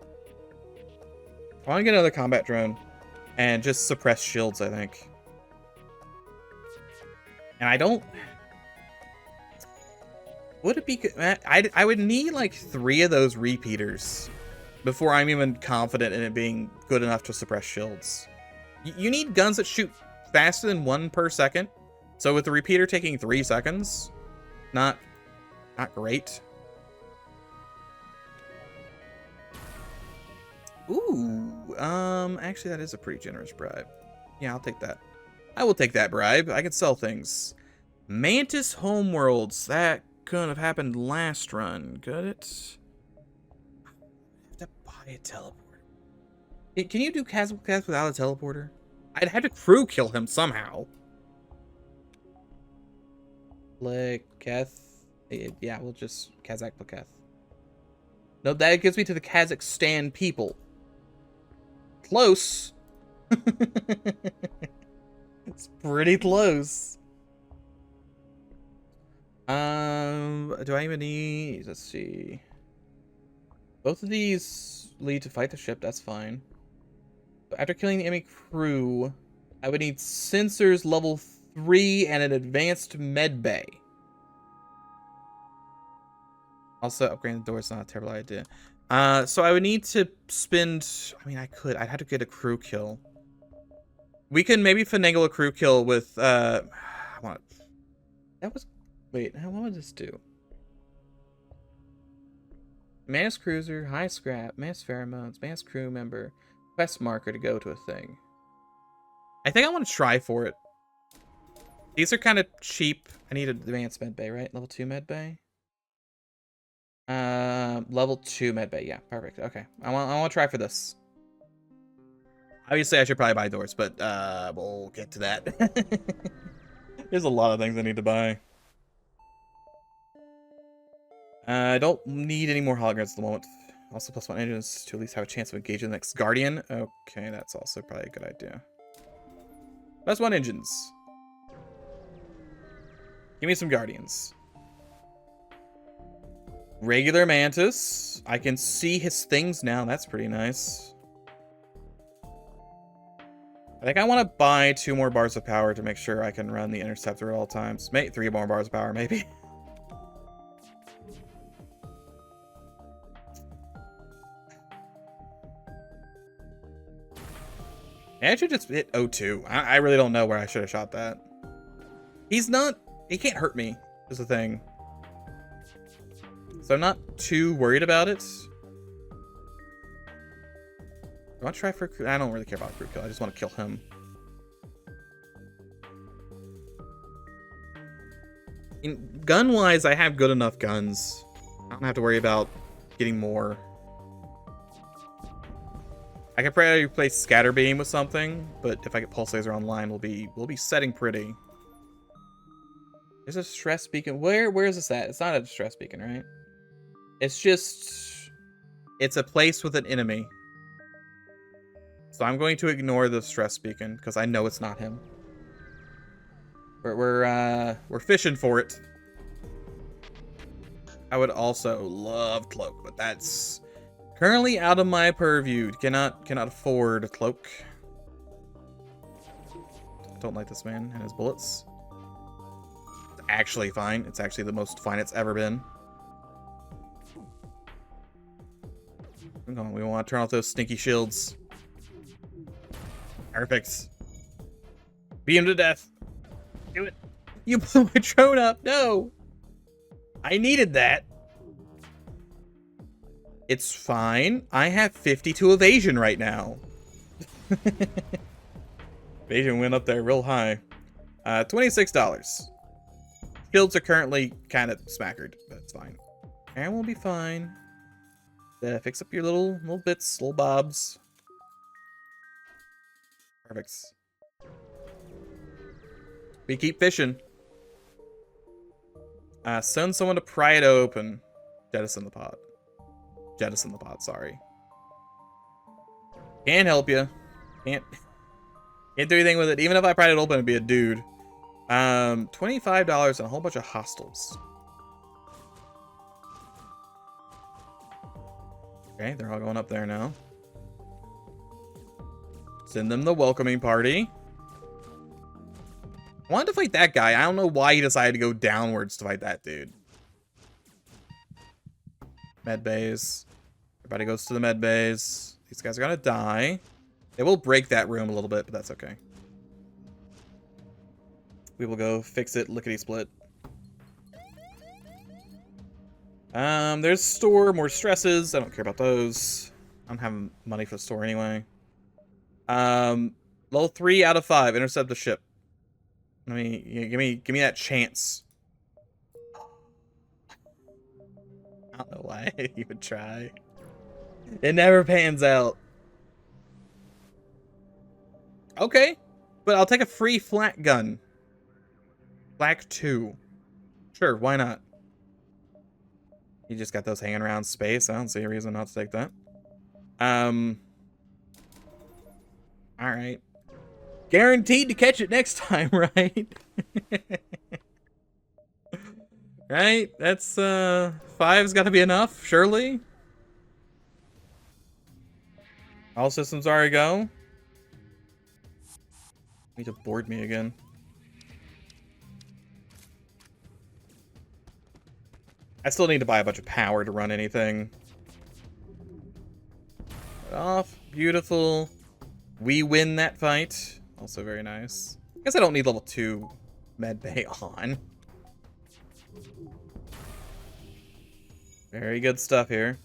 I want to get another combat drone and just suppress shields, I think. And I don't... Would it be good? I would need like 3 of those repeaters before I'm even confident in it being good enough to suppress shields. You need guns that shoot faster than 1 per second. So with the repeater taking 3 seconds, not great. Ooh, actually that is a pretty generous bribe. Yeah, I'll take that. I will take that bribe. I can sell things. Mantis Homeworlds. That couldn't have happened last run, could it? I have to buy a teleporter. Can you do Kaz without a teleporter? I'd have to crew kill him somehow. Pleketh. Yeah, we'll just Kazakh Pleketh. No, that gives me to the Kazakhstan people. Close. It's pretty close. Do I even need... Let's see. Both of these lead to fight the ship. That's fine. But after killing the enemy crew, I would need sensors level 3 and an advanced med bay. Also, upgrading the door is not a terrible idea. So I would need to spend... I mean, I'd have to get a crew kill. We can maybe finagle a crew kill with... That was... Wait, what would this do? Mass cruiser, high scrap, mass pheromones, mass crew member, quest marker to go to a thing. I think I want to try for it. These are kind of cheap. I need an advanced med bay, right? Level 2 med bay. Level 2 med bay. Yeah, perfect. Okay, I want to try for this. Obviously, I should probably buy doors, but we'll get to that. There's a lot of things I need to buy. I don't need any more holograms at the moment. Also, +1 engines to at least have a chance of engaging the next Guardian. Okay, that's also probably a good idea. +1 engines. Give me some Guardians. Regular Mantis. I can see his things now. That's pretty nice. I think I want to buy 2 more bars of power to make sure I can run the Interceptor at all times. Maybe 3 more bars of power, maybe. I should just hit O2. I really don't know where I should have shot that. He can't hurt me, is the thing. So I'm not too worried about it. I want to try for crew. I don't really care about crew kill. I just want to kill him. Gun-wise, I have good enough guns. I don't have to worry about getting more. I could probably replace Scatter Beam with something, but if I get Pulse Laser online, we'll be setting pretty. There's a stress beacon. Where is this at? It's not a distress beacon, right? It's just... It's a place with an enemy. So I'm going to ignore the stress beacon, because I know it's not him. We're fishing for it. I would also love Cloak, but that's... currently out of my purview. Cannot afford a cloak. Don't like this man and his bullets. It's actually fine. It's actually the most fine it's ever been. Hang on, we want to turn off those stinky shields. Perfect. Beat him to death. Do it. You blew my drone up. No. I needed that. It's fine. I have 52 evasion right now. Evasion went up there real high. $26. Shields are currently kind of smackered, but it's fine. And we'll be fine. Fix up your little bits, little bobs. Perfect. We keep fishing. Send someone to pry it open. Jettison the pot. Jettison the pot, sorry. Can't help you. Can't do anything with it. Even if I pried it open, it'd be a dude. $25 and a whole bunch of hostiles. Okay, they're all going up there now. Send them the welcoming party. I wanted to fight that guy. I don't know why he decided to go downwards to fight that dude. Med bays. Everybody goes to the med bays. These guys are gonna die. They will break that room a little bit, but that's okay. We will go fix it lickety-split. There's store, more stresses. I don't care about those. I don't have money for the store anyway. Level 3 out of 5. Intercept the ship. Give me that chance. I don't know why I even try. It never pans out. Okay, but I'll take a free flak gun. Flak 2. Sure, why not? You just got those hanging around space. I don't see a reason not to take that. Alright. Guaranteed to catch it next time, right? Right? That's, 5's gotta be enough, surely? All systems are a go. Need to board me again. I still need to buy a bunch of power to run anything. Off. Beautiful. We win that fight. Also very nice. I guess I don't need level 2 med bay on. Very good stuff here.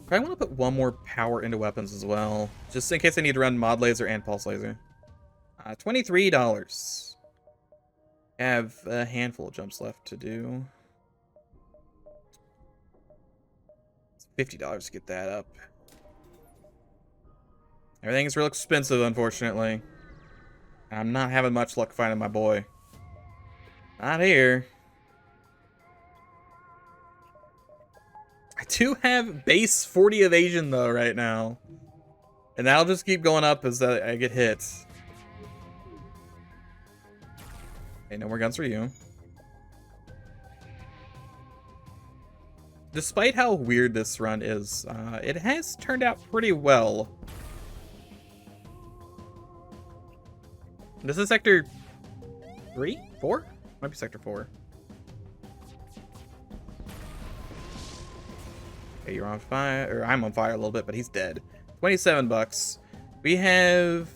I want to put one more power into weapons as well, just in case I need to run mod laser and pulse laser. $23. I have a handful of jumps left to do. It's $50 to get that up. Everything's real expensive, unfortunately. I'm not having much luck finding my boy. Not here. I do have base 40 evasion though right now. And that'll just keep going up as I get hit. Okay, no more guns for you. Despite how weird this run is, it has turned out pretty well. This is sector 3? 4? Might be sector 4. Okay, you're on fire, or I'm on fire a little bit, but he's dead. 27 bucks. We have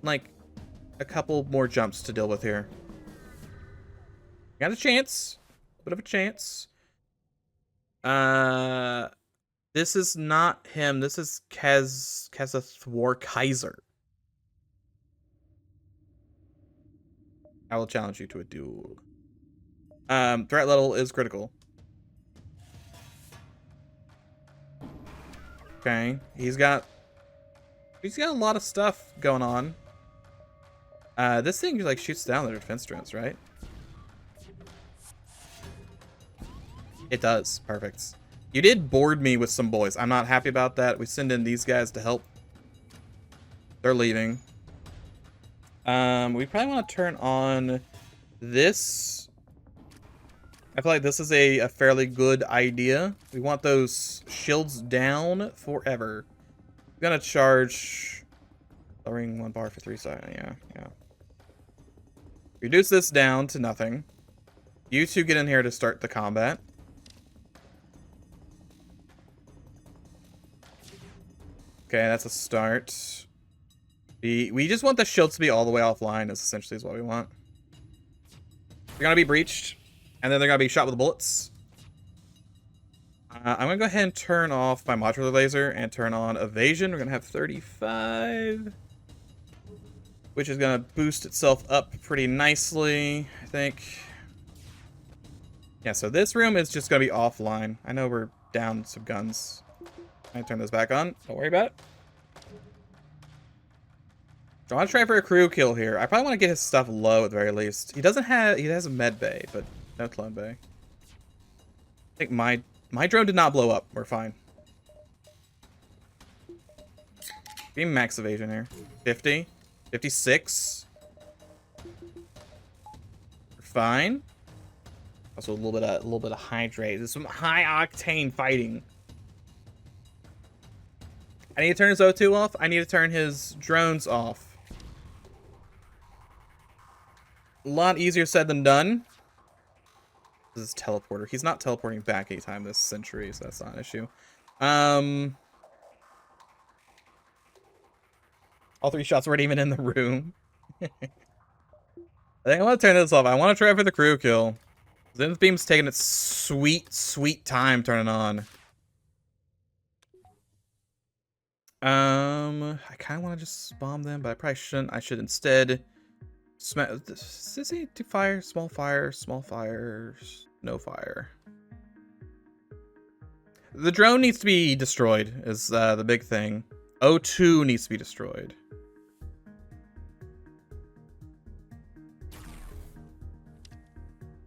like a couple more jumps to deal with here. Got a chance. A bit of a chance. This is not him. This is Kazathwar Kaiser. I will challenge you to a duel. Threat level is critical. Okay, he's got a lot of stuff going on. This thing like shoots down their defense drones, right? It does. Perfect. You did board me with some boys. I'm not happy about that. We send in these guys to help. They're leaving. We probably want to turn on this. I feel like this is a fairly good idea. We want those shields down forever. I'm gonna charge lowering 1 bar for 3 seconds. Yeah. Reduce this down to nothing. You two get in here to start the combat. Okay, that's a start. We just want the shields to be all the way offline, is essentially what we want. They're gonna be breached, and then they're gonna be shot with the bullets. I'm gonna go ahead and turn off my modular laser and turn on evasion. We're gonna have 35, which is gonna boost itself up pretty nicely, I think. Yeah, so this room is just gonna be offline. I know we're down some guns. I turn this back on. Don't worry about it. I want to try for a crew kill here. I probably want to get his stuff low at the very least. He has a med bay, but no clone bay. I think my drone did not blow up. We're fine. Give me max evasion here. 50. 56. We're fine. Also a little bit of hydrate. There's some high octane fighting. I need to turn his O2 off. I need to turn his drones off. A lot easier said than done. This is teleporter. He's not teleporting back anytime this century, so that's not an issue. All 3 shots weren't even in the room. I think I want to turn this off. I want to try for the crew kill. Zenith Beam's taking its sweet, sweet time turning on. I kind of want to just bomb them, but I probably shouldn't. I should instead does he do fire? Small fire, no fire. The drone needs to be destroyed is the big thing. O2 needs to be destroyed.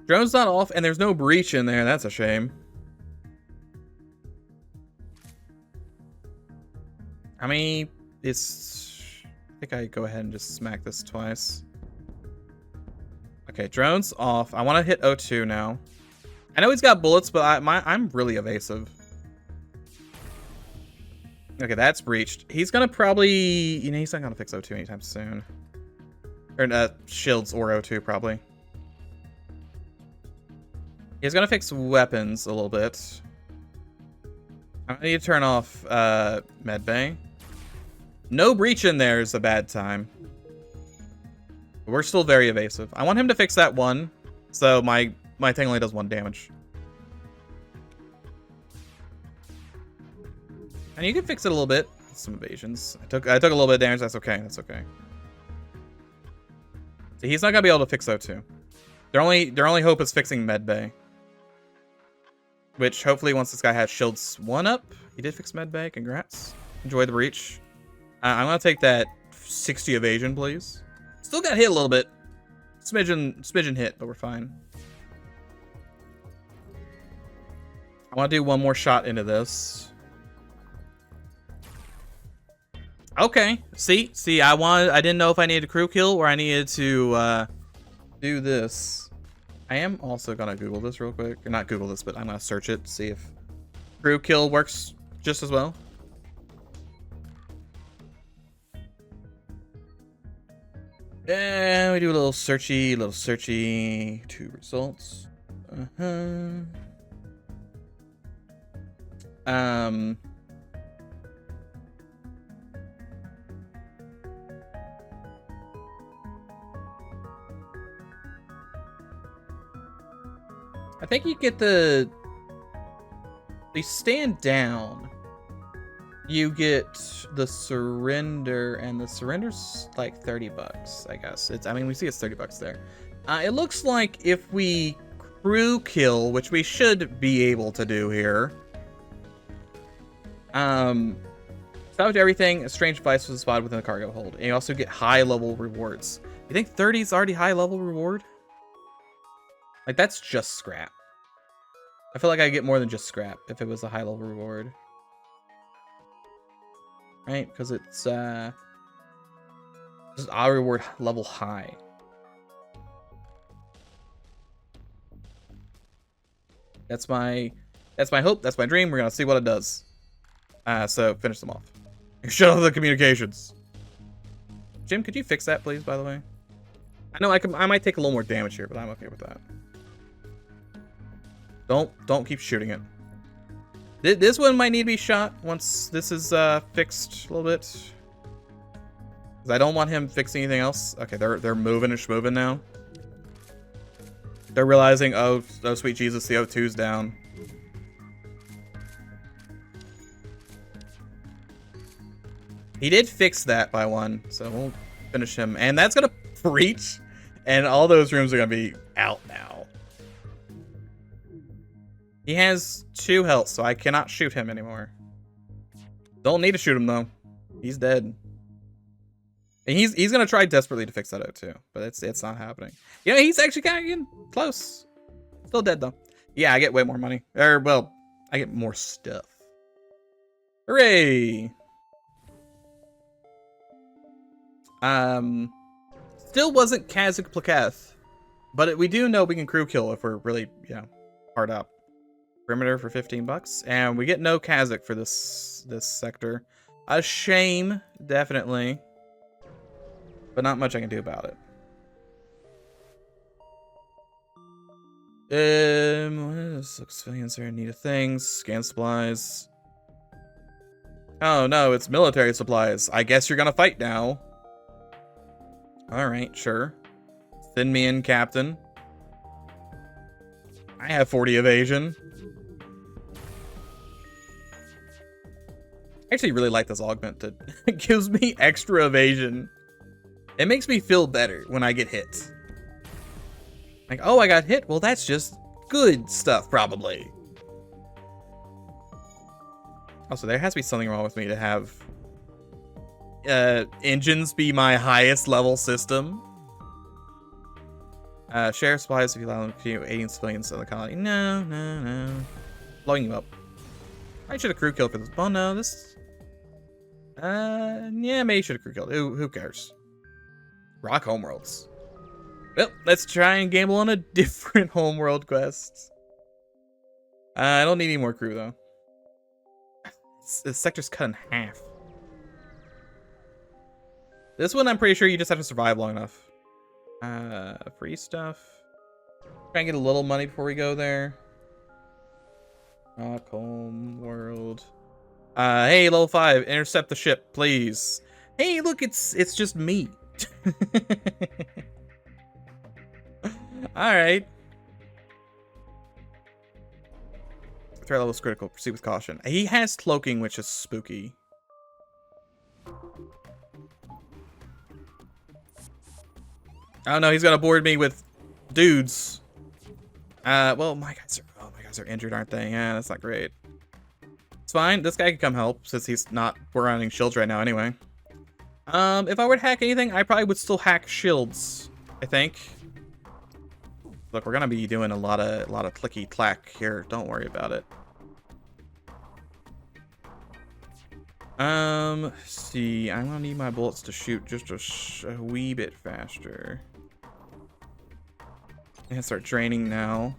Drone's not off, and there's no breach in there. That's a shame. I mean, I think I go ahead and just smack this twice. Okay, drone's off. I want to hit O2 now. I know he's got bullets, but I'm really evasive. Okay, that's breached. He's gonna probably, he's not gonna fix O2 anytime soon. Or shields or O2 probably. He's gonna fix weapons a little bit. I need to turn off medbay. No breach in there is a bad time. But we're still very evasive. I want him to fix that one, so my thing only does 1 damage. And you can fix it a little bit. Some evasions. I took a little bit of damage. That's okay. That's okay. See, he's not gonna be able to fix O2. Their only hope is fixing medbay. Which hopefully once this guy has shields 1 up, he did fix medbay. Congrats. Enjoy the breach. I'm gonna take that 60 evasion, please. Still got hit a little bit. Smidgen hit, but we're fine. I want to do 1 more shot into this. Okay. See, I didn't know if I needed a crew kill or I needed to do this. I am also gonna Google this real quick. Or not Google this, but I'm gonna search it, see if crew kill works just as well. And we do a little searchy. 2 results. I think you get they stand down. You get the surrender, and the surrender's like 30 bucks, I guess. I mean, we see it's 30 bucks there. It looks like if we crew kill, which we should be able to do here. Salvage everything. A strange device was spotted within the cargo hold. And you also get high level rewards. You think 30 is already high level reward? Like, that's just scrap. I feel like I get more than just scrap if it was a high level reward. Right? Because it's just our reward level high. That's my hope. That's my dream. We're gonna see what it does. So finish them off. Shut off the communications. Jim, could you fix that, please? By the way, I know I might take a little more damage here, but I'm okay with that. Don't keep shooting it. This one might need to be shot once this is fixed a little bit. 'Cause I don't want him fixing anything else. Okay, they're moving and schmoving now. They're realizing, oh sweet Jesus, the O2's down. He did fix that by 1, so we'll finish him. And that's gonna breach, and all those rooms are gonna be out now. He has 2 health, so I cannot shoot him anymore. Don't need to shoot him, though. He's dead. And he's gonna try desperately to fix that out too, but it's not happening. Yeah, he's actually kind of getting close. Still dead though. Yeah, I get way more money. Or well, I get more stuff. Hooray! Still wasn't Kazakh Plakath, but we do know we can crew kill if we're really, hard up. Perimeter for 15 bucks, and we get no Kazakh for this sector. A shame, definitely, but not much I can do about it. What is civilians are in need of things? Scan supplies. Oh no, it's military supplies. I guess you're gonna fight now. Alright, sure. Send me in, Captain. I have 40 evasion. I actually really like this augment that it gives me extra evasion. It makes me feel better when I get hit. Like, oh, I got hit? Well, that's just good stuff, probably. Also, there has to be something wrong with me to have engines be my highest level system. Share supplies if you allow them to continue aiding civilians in the colony. No. Blowing you up. I should have crew killed for this. Oh no, this... yeah, maybe you should have crew killed. Who cares? Rock homeworlds. Well, let's try and gamble on a different homeworld quest. I don't need any more crew, though. This sector's cut in half. This one, I'm pretty sure you just have to survive long enough. Free stuff. Try and get a little money before we go there. Rock homeworld. Hey, level 5, intercept the ship, please. Hey, look, it's just me. Alright. Threat level is critical. Proceed with caution. He has cloaking, which is spooky. Oh no, he's gonna board me with dudes. Well, my guys are injured, aren't they? Yeah, that's not great. It's fine. This guy can come help since he's not running shields right now anyway. If I were to hack anything, I probably would still hack shields, I think. Look, we're gonna be doing a lot of clicky clack here. Don't worry about it. Let's see, I'm gonna need my bullets to shoot just a wee bit faster. I'm gonna start draining now.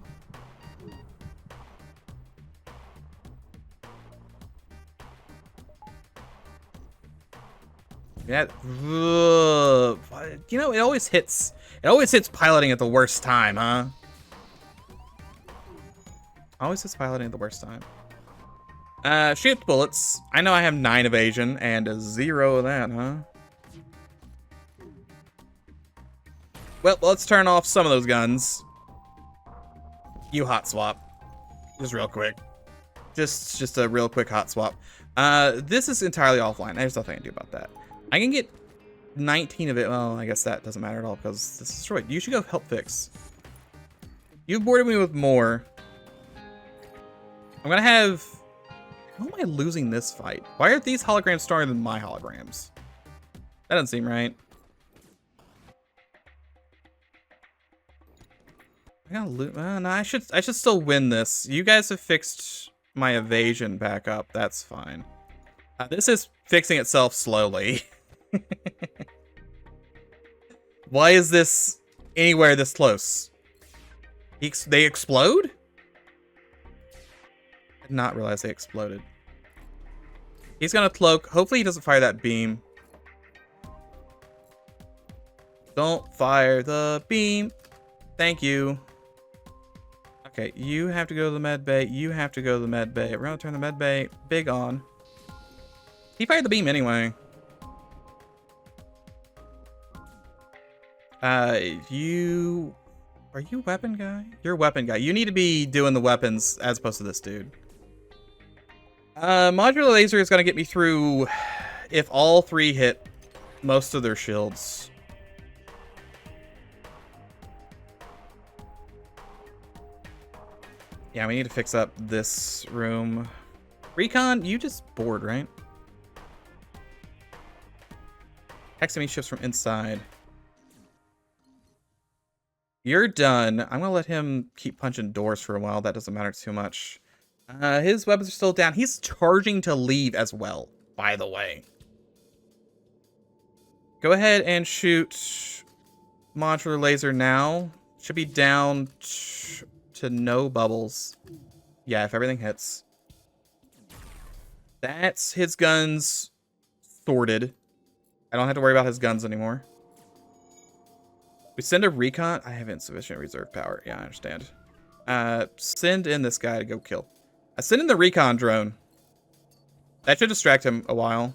Yeah, you know, it always hits piloting at the worst time, huh? Always hits piloting at the worst time. Shoot bullets. I know I have 9 evasion and a 0 of that, huh? Well, let's turn off some of those guns. You hot swap. Just real quick. Just a real quick hot swap. This is entirely offline. There's nothing I can do about that. I can get 19 of it. Well, I guess that doesn't matter at all because this is destroyed. You should go help fix. You've boarded me with more. I'm gonna have... How am I losing this fight? Why are these holograms stronger than my holograms? That doesn't seem right. I gotta lose. No, I should still win this. You guys have fixed my evasion back up. That's fine. This is fixing itself slowly. Why is this anywhere this close? They explode? I did not realize they exploded. He's gonna cloak. Hopefully he doesn't fire that beam. Don't fire the beam. Thank you. Okay, you have to go to the med bay. You have to go to the med bay. We're gonna turn the med bay big on. He fired the beam anyway. Are you weapon guy? You're weapon guy. You need to be doing the weapons as opposed to this dude. Modular laser is gonna get me through if all 3 hit most of their shields. Yeah, we need to fix up this room. Recon, you just bored, right? Hexamine shifts from inside. You're done. I'm gonna let him keep punching doors for a while. That doesn't matter too much. His weapons are still down. He's charging to leave as well, by the way. Go ahead and shoot modular laser now. Should be down to no bubbles. Yeah, if everything hits. That's his guns sorted. I don't have to worry about his guns anymore. We send a recon. I have insufficient reserve power. Yeah, I understand. Send in this guy to go kill. I send in the recon drone. That should distract him a while.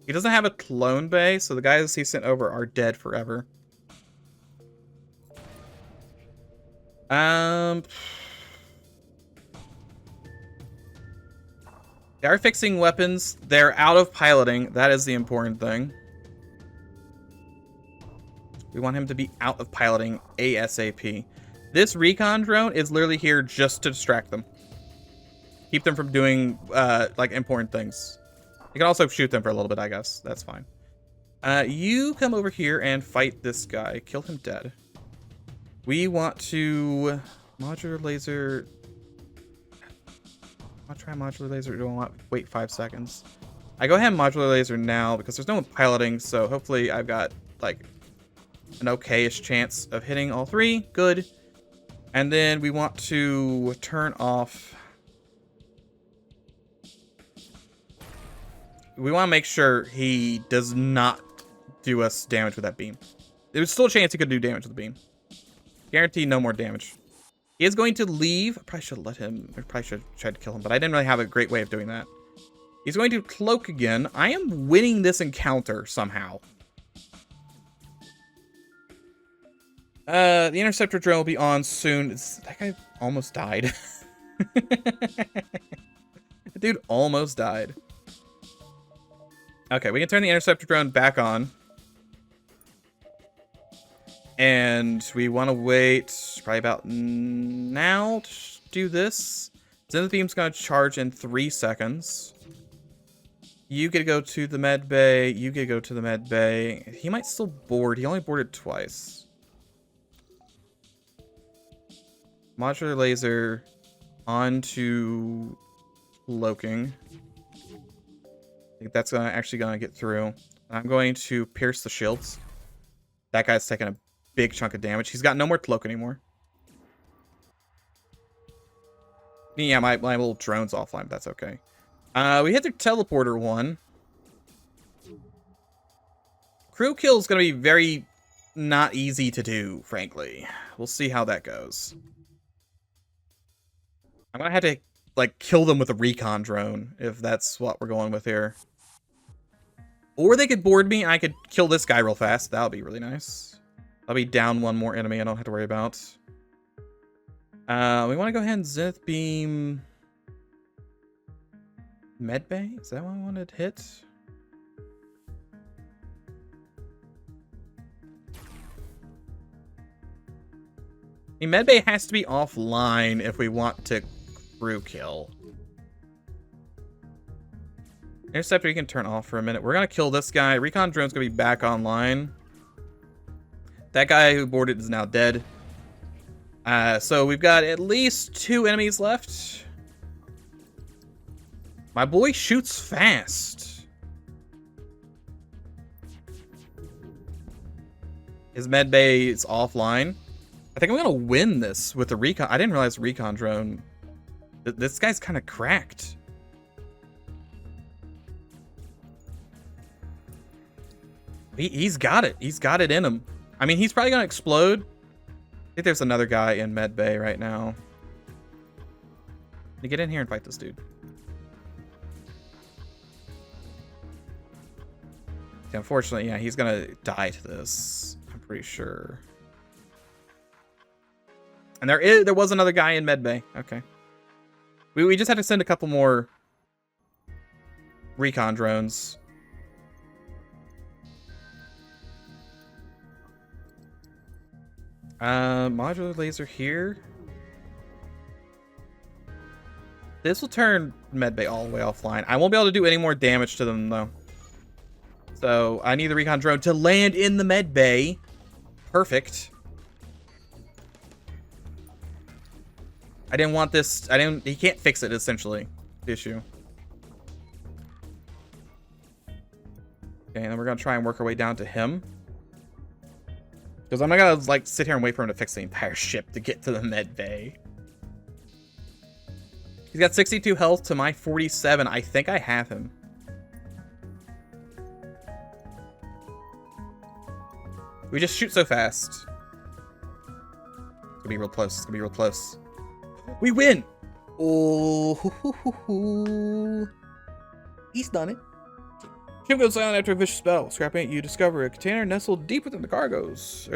He doesn't have a clone bay, so the guys he sent over are dead forever. They are fixing weapons. They're out of piloting. That is the important thing. We want him to be out of piloting ASAP. This recon drone is literally here just to distract them. Keep them from doing, like, important things. You can also shoot them for a little bit, I guess. That's fine. You come over here and fight this guy. Kill him dead. We want to... Modular laser... I'll try modular laser. Do I want wait 5 seconds? I go ahead and modular laser now because there's no one piloting, so hopefully I've got, like, an okay-ish chance of hitting all three. Good. And then we want to turn off... We want to make sure he does not do us damage with that beam. There's still a chance he could do damage with the beam. Guaranteed no more damage. He is going to leave. I probably should have let him, or probably should have tried to kill him, but I didn't really have a great way of doing that. He's going to cloak again. I am winning this encounter somehow. The interceptor drone will be on soon. That guy almost died. Dude almost died. Okay, we can turn the interceptor drone back on. And we want to wait probably about now to do this. Zenith beam's going to charge in 3 seconds. You get to go to the med bay. You get to go to the med bay. He might still board. He only boarded twice. Modular laser onto cloaking. I think that's actually going to get through. I'm going to pierce the shields. That guy's taking a big chunk of damage. He's got no more cloak anymore. Yeah, my little drone's offline, but that's okay. We hit their teleporter one. Crew kill is going to be very not easy to do, frankly. We'll see how that goes. I'm going to have to, like, kill them with a recon drone, if that's what we're going with here. Or they could board me, and I could kill this guy real fast. That would be really nice. I'll be down one more enemy I don't have to worry about. We want to go ahead and Zenith beam... Medbay? Is that what I wanted to hit? I mean, Medbay has to be offline if we want to crew kill. Interceptor you can turn off for a minute. We're going to kill this guy. Recon drone's going to be back online. That guy who boarded is now dead. So we've got at least 2 enemies left. My boy shoots fast. His med bay is offline. I think I'm going to win this with the recon. I didn't realize recon drone. This guy's kind of cracked. He's got it. He's got it in him. I mean, he's probably going to explode. I think there's another guy in med bay right now. You get in here and fight this dude. Yeah, unfortunately, yeah, he's going to die to this. I'm pretty sure. And there was another guy in med bay. Okay. We just had to send a couple more recon drones. Modular laser here. This will turn medbay all the way offline. I won't be able to do any more damage to them though. So I need the recon drone to land in the med bay. Perfect. I didn't want this. He can't fix it, essentially. The issue. Okay, and then we're gonna try and work our way down to him. Because I'm not gonna like sit here and wait for him to fix the entire ship to get to the med bay. He's got 62 health to my 47. I think I have him. We just shoot so fast. It's gonna be real close. It's gonna be real close. We win! Oh, he's done it. Ship goes silent after a vicious battle. Scrapping it, you discover a container nestled deep within the cargo's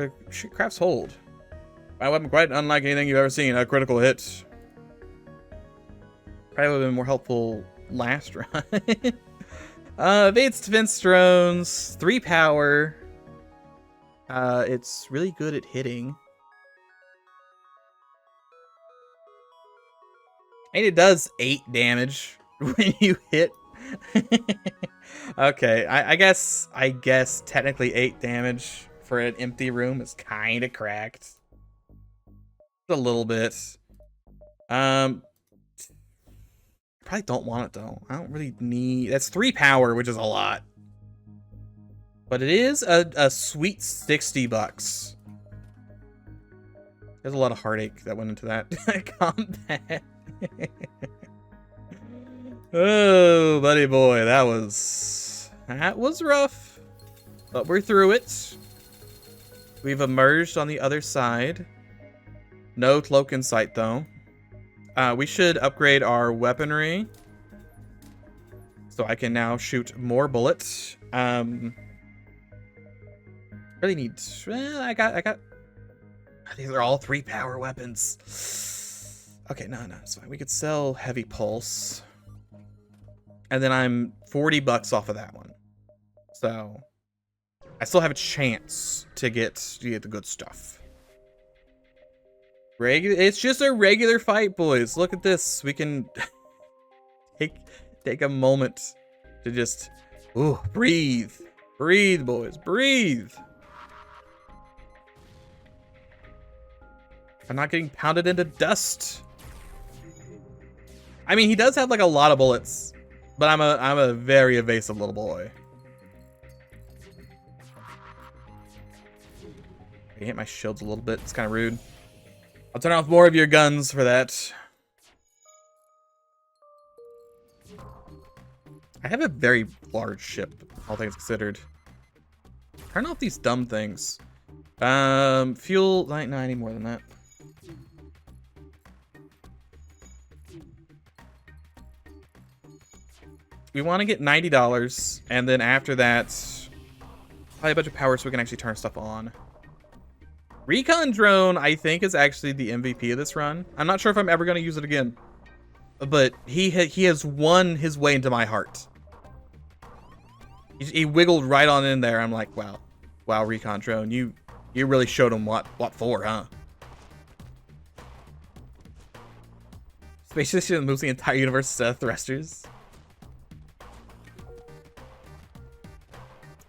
craft's hold. My weapon quite unlike anything you've ever seen. A critical hit. Probably would have been more helpful last run. Evades defense drones. 3 power. It's really good at hitting. And it does 8 damage when you hit. Okay, I guess technically 8 damage for an empty room is kind of cracked. A little bit. Probably don't want it though. I don't really need. That's 3 power, which is a lot. But it is a sweet $60. There's a lot of heartache that went into that combat. Oh, buddy boy, that was rough. But we're through it. We've emerged on the other side. No cloak in sight though. We should upgrade our weaponry. So I can now shoot more bullets. Really need. I got. These are all 3 power weapons. Okay, no, it's fine. We could sell heavy pulse, and then I'm $40 off of that one. So I still have a chance to get the good stuff. It's just a regular fight, boys. Look at this. We can take a moment to just breathe, boys, breathe. I'm not getting pounded into dust. I mean, he does have like a lot of bullets, but I'm a very evasive little boy. I hit my shields a little bit. It's kind of rude. I'll turn off more of your guns for that. I have a very large ship, all things considered. Turn off these dumb things. Fuel. No, I need more than that. We want to get $90, and then after that, probably a bunch of power so we can actually turn stuff on. Recon drone, I think, is actually the MVP of this run. I'm not sure if I'm ever going to use it again, but he has won his way into my heart. He wiggled right on in there. I'm like, wow, Recon drone, you really showed him what for, huh? Space station moves the entire universe instead of thrusters.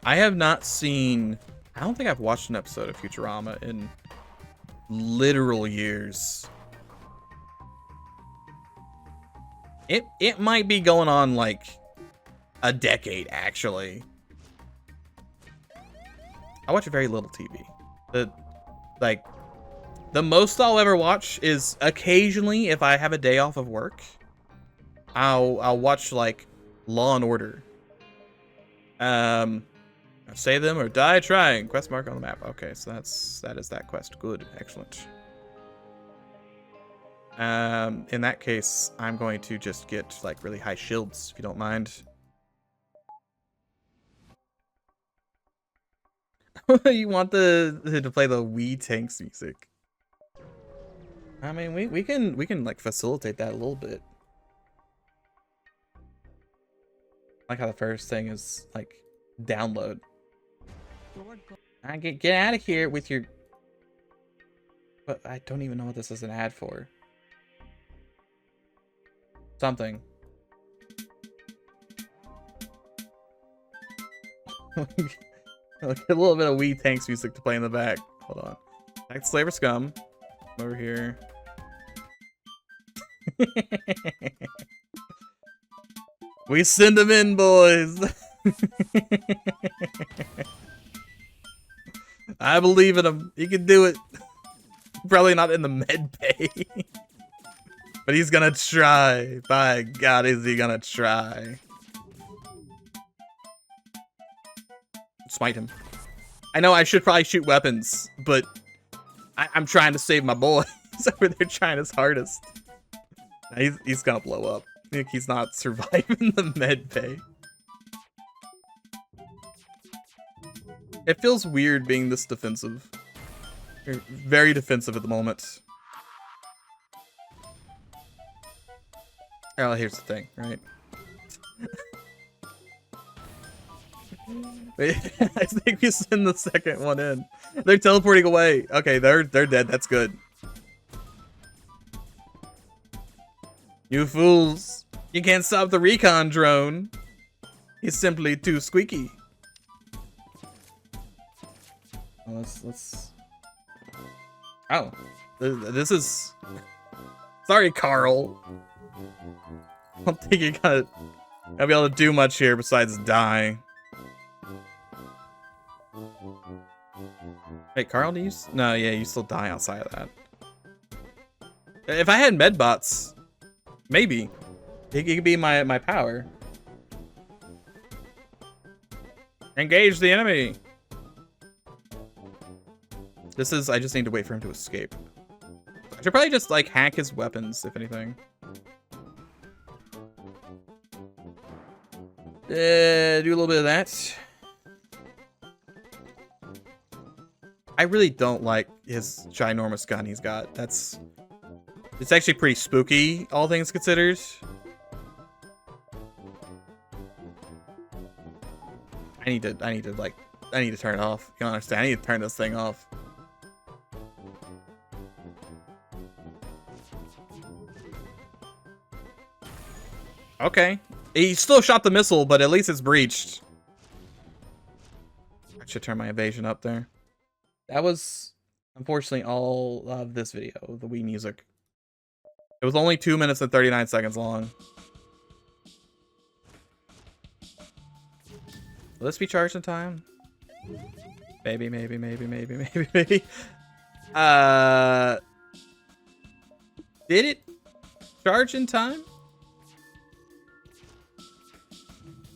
I have not seen. I don't think I've watched an episode of Futurama in literal years. It might be going on like a decade, actually. I watch very little TV. The most I'll ever watch is occasionally, if I have a day off of work, I'll watch like Law and Order. Save them or die trying. Quest mark on the map. Okay, so that is that quest. Good, excellent. In that case, I'm going to just get like really high shields, if you don't mind. You want to play the Wii Tanks music? I mean, we can like facilitate that a little bit. I like how the first thing is like download. I get out of here with your. But I don't even know what this is an ad for. Something. Like a little bit of Wii Tanks music to play in the back. Hold on. Back to Slaver Scum. Over here. We send them in, boys. I believe in him. He can do it. Probably not in the med bay. But he's gonna try. By God, is he gonna try. Smite him. I know I should probably shoot weapons, but I'm trying to save my boy. He's over there trying his hardest. He's gonna blow up. I think he's not surviving the med bay. It feels weird being this defensive. You're very defensive at the moment. Oh, here's the thing, right? Wait, I think we send the second one in. They're teleporting away. Okay, they're dead. That's good. You fools! You can't stop the recon drone. He's simply too squeaky. Let's. Oh, this is. Sorry, Carl. I don't think you're gonna be able to do much here besides die. Wait, Carl, do you? No, yeah, you still die outside of that. If I had medbots, maybe he could be my power. Engage the enemy. This is. I just need to wait for him to escape. I should probably just like hack his weapons, if anything. Do a little bit of that. I really don't like his ginormous gun he's got. It's actually pretty spooky, all things considered. I need to turn it off. You don't understand? I need to turn this thing off. Okay. He still shot the missile, but at least it's breached. I should turn my evasion up there. That was, unfortunately, all of this video, the Wii music. It was only 2 minutes and 39 seconds long. Will this be charged in time? Maybe. Did it charge in time?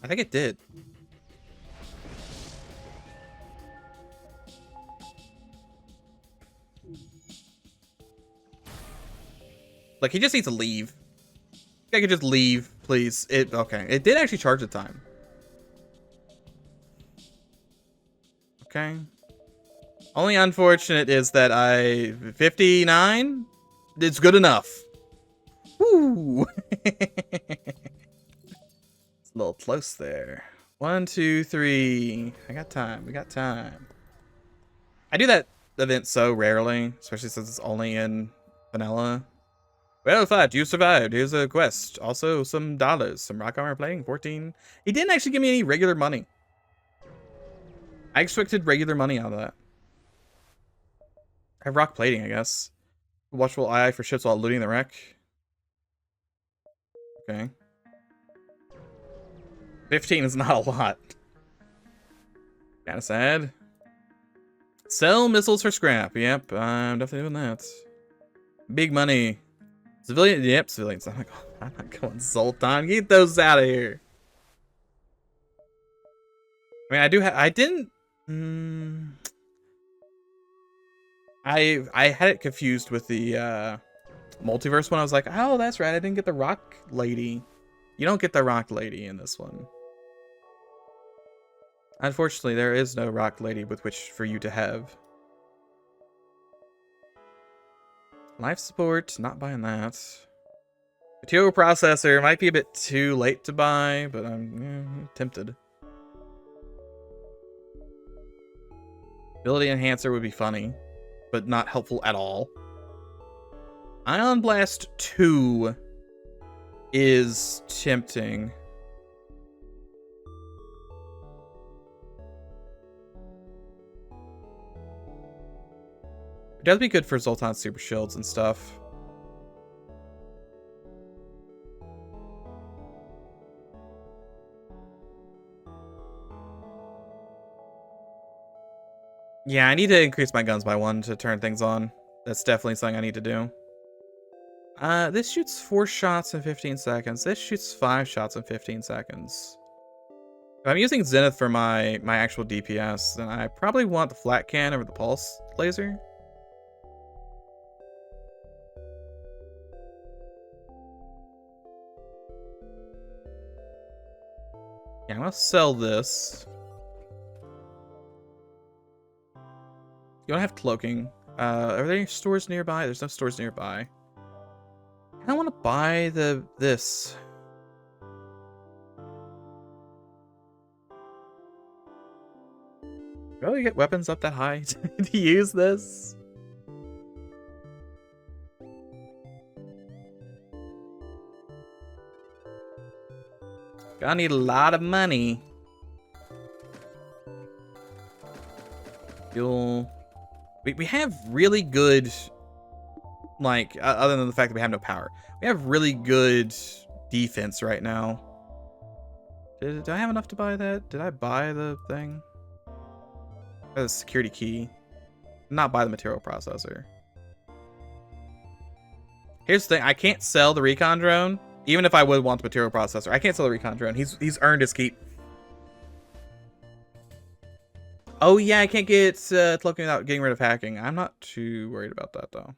I think it did. Like, he just needs to leave. I could just leave, please. Okay. It did actually charge the time. Okay. Only unfortunate is that 59? It's good enough. Woo! It's a little close there. 1, 2, 3. I got time. We got time. I do that event so rarely, especially since it's only in vanilla. Well, Fudge, you survived. Here's a quest. Also, some dollars. Some rock armor plating. 14. He didn't actually give me any regular money. I expected regular money out of that. I have rock plating, I guess. Watchful eye for ships while looting the wreck. Okay. 15 is not a lot. Kinda sad. Sell missiles for scrap. Yep, I'm definitely doing that. Big money. Civilian, yep, civilians. I'm not going Zoltan. Get those out of here. I mean, I didn't. I had it confused with the Multiverse one. I was like, oh, that's right. I didn't get the rock lady. You don't get the rock lady in this one. Unfortunately, there is no rock lady with which for you to have. Life support, not buying that. Material processor might be a bit too late to buy, but I'm tempted. Ability enhancer would be funny, but not helpful at all. Ion Blast 2 is tempting. It does be good for Zoltan's super shields and stuff. Yeah, I need to increase my guns by 1 to turn things on. That's definitely something I need to do. This shoots 4 shots in 15 seconds. This shoots 5 shots in 15 seconds. If I'm using Zenith for my actual DPS, then I probably want the flat can over the pulse laser. Yeah, I'm gonna sell this. You don't have cloaking. Are there any stores nearby? There's no stores nearby. I don't want to buy this. Really get weapons up that high to use this? Gonna need a lot of money. We have really good, like, other than the fact that we have no power, we have really good defense right now. Did I have enough to buy that? Did I buy the thing? The security key. Not buy the material processor. Here's the thing, I can't sell the recon drone, even if I would want the material processor. I can't sell the recon drone. He's earned his keep. Oh yeah, I can't get cloaking without getting rid of hacking. I'm not too worried about that though.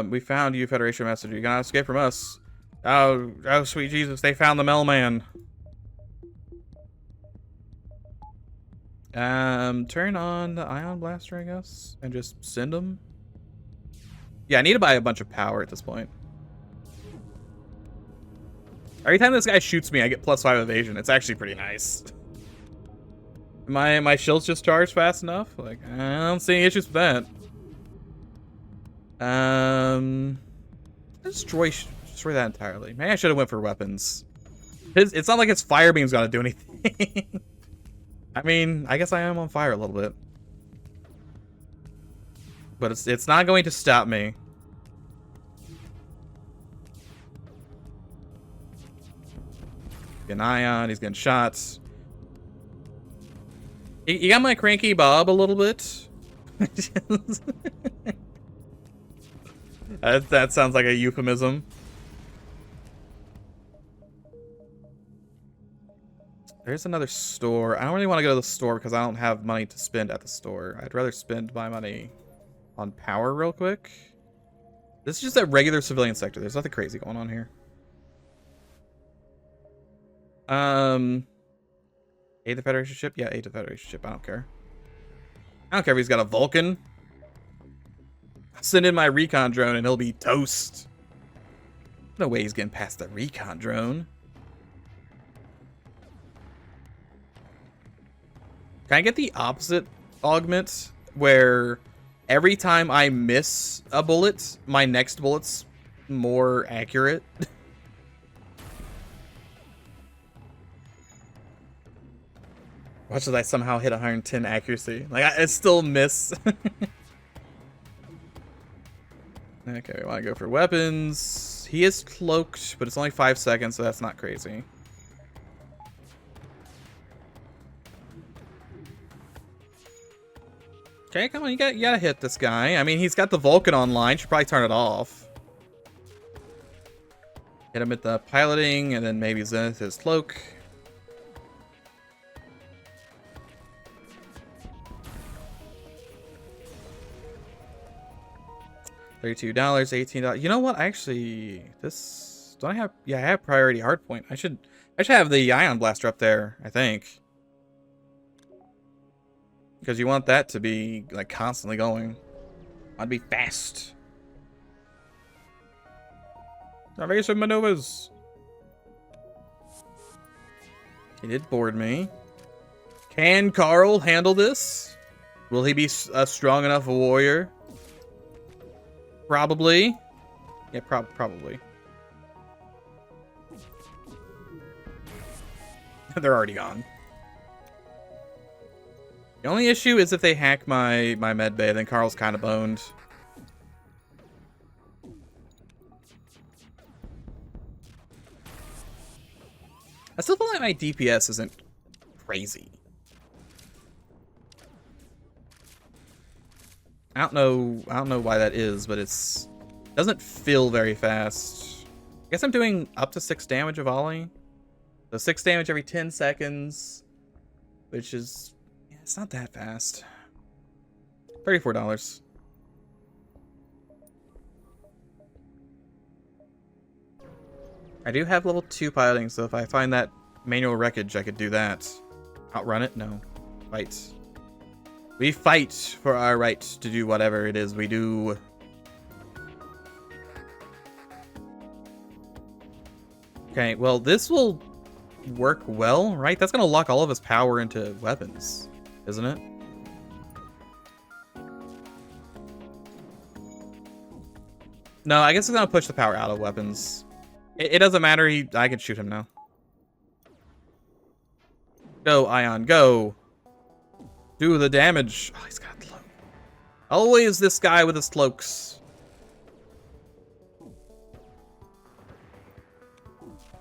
We found you, Federation messenger. You gotta escape from us. Oh, sweet Jesus, they found the mailman. Turn on the ion blaster, I guess, and just send them. Yeah, I need to buy a bunch of power at this point. Every time this guy shoots me, I get +5 evasion. It's actually pretty nice. My shields just charge fast enough. Like, I don't see any issues with that. Destroy that entirely. Maybe I should have went for weapons. It's not like his fire beam's gonna do anything. I mean, I guess I am on fire a little bit, but it's not going to stop me. Getting ion, he's getting shots. You got my cranky Bob a little bit. That sounds like a euphemism. There's another store. I don't really want to go to the store because I don't have money to spend at the store. I'd rather spend my money on power real quick. This is just a regular civilian sector. There's nothing crazy going on here. Aid the Federation ship? Yeah, aid the Federation ship. I don't care. I don't care if he's got a Vulcan. I'll send in my recon drone and he'll be toast. No way he's getting past the recon drone. Can I get the opposite augment where every time I miss a bullet, my next bullet's more accurate? Watch as I somehow hit 110 accuracy. Like, I still miss. Okay, we want to go for weapons. He is cloaked, but it's only 5 seconds, so that's not crazy. Okay, come on, you gotta hit this guy. I mean, he's got the Vulcan online. Should probably turn it off. Hit him at the piloting, and then maybe Zenith his cloak. $32, $18. You know what? Actually, this don't I have? Yeah, I have priority hardpoint. I should have the ion blaster up there, I think. Because you want that to be like constantly going. I'd be fast. Evasive maneuvers. He did board me. Can Carl handle this? Will he be a strong enough warrior? Probably. Yeah, probably. They're already gone. The only issue is if they hack my med bay, then Carl's kind of boned. I still feel like my DPS isn't crazy. I don't know why that is, but doesn't feel very fast. I guess I'm doing up to 6 damage of volley. So 6 damage every 10 seconds, which is, yeah, it's not that fast. $34. I do have level 2 piloting, so if I find that manual wreckage, I could do that. Outrun it? No. Fight. We fight for our right to do whatever it is we do. Okay, well, this will work well, right? That's going to lock all of his power into weapons, isn't it? No, I guess it's going to push the power out of weapons. It doesn't matter. I can shoot him now. Go, Ion, go. Do the damage. Oh, he's got a cloak. Always this guy with his cloaks.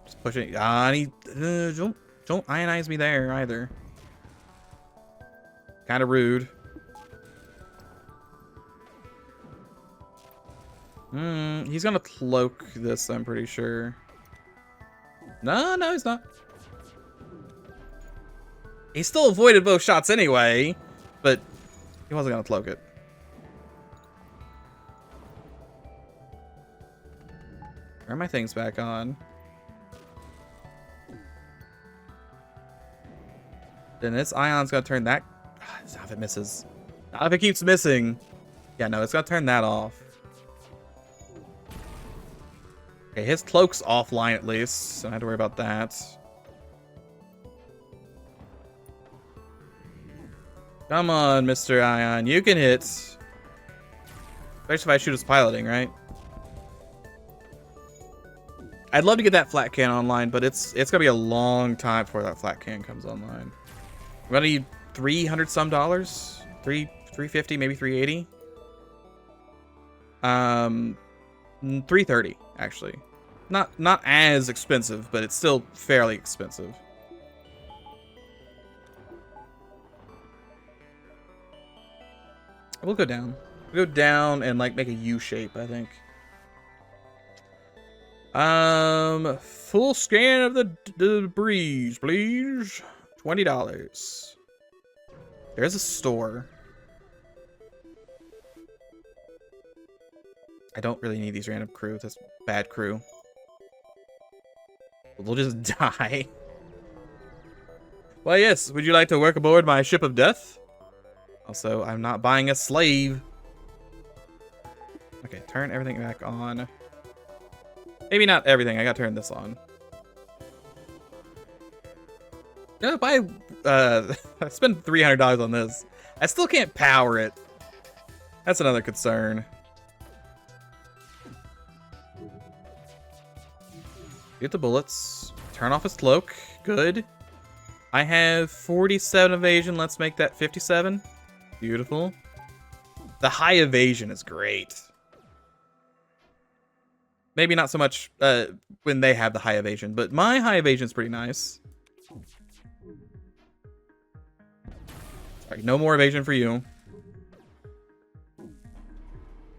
Just pushing. Don't ionize me there either. Kind of rude. He's gonna cloak this, I'm pretty sure. No, he's not. He still avoided both shots anyway, but he wasn't gonna cloak it. Where are my things back on? Then this Ion's gonna turn that. Not if it misses. Not if it keeps missing. Yeah, no, it's gonna turn that off. Okay, his cloak's offline at least, so I don't have to worry about that. Come on, Mr. Ion, you can hit. Especially if I shoot his piloting, right? I'd love to get that flat can online, but it's gonna be a long time before that flat can comes online. I'm gonna need $300 some dollars, $350, maybe $380. 330 actually. Not as expensive, but it's still fairly expensive. We'll go down. We'll go down and like make a U shape, I think. Full scan of the debris, please. $20. There's a store. I don't really need these random crew. That's bad crew. We'll just die. Well, yes. Would you like to work aboard my ship of death? Also, I'm not buying a slave. Okay, turn everything back on. Maybe not everything. I gotta turn this on. Yeah, I spent $300 on this. I still can't power it. That's another concern. Get the bullets. Turn off his cloak. Good. I have 47 evasion. Let's make that 57. Beautiful. The high evasion is great. Maybe not so much when they have the high evasion, but my high evasion is pretty nice. Alright, no more evasion for you.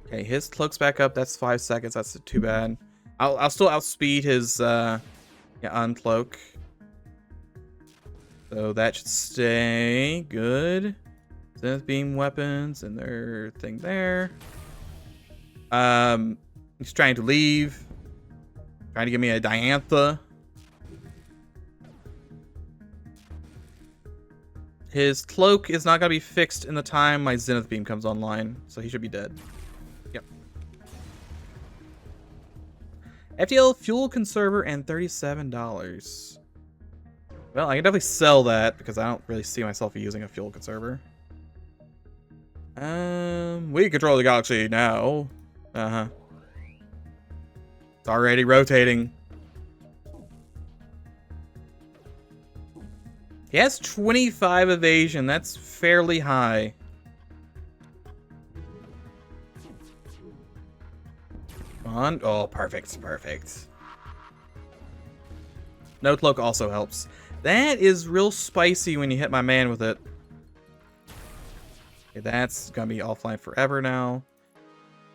Okay, his cloak's back up. That's 5 seconds. That's too bad. I'll still outspeed his uncloak. So that should stay good. Zenith beam weapons and their thing there. He's trying to leave. Trying to give me a Diantha. His cloak is not gonna be fixed in the time my Zenith beam comes online, so he should be dead. Yep. FTL fuel conserver and $37. Well, I can definitely sell that because I don't really see myself using a fuel conserver. We control the galaxy now. It's already rotating. He has 25 evasion. That's fairly high. Come on. Oh, perfect. Perfect. No cloak also helps. That is real spicy when you hit my man with it. Okay, that's gonna be offline forever now.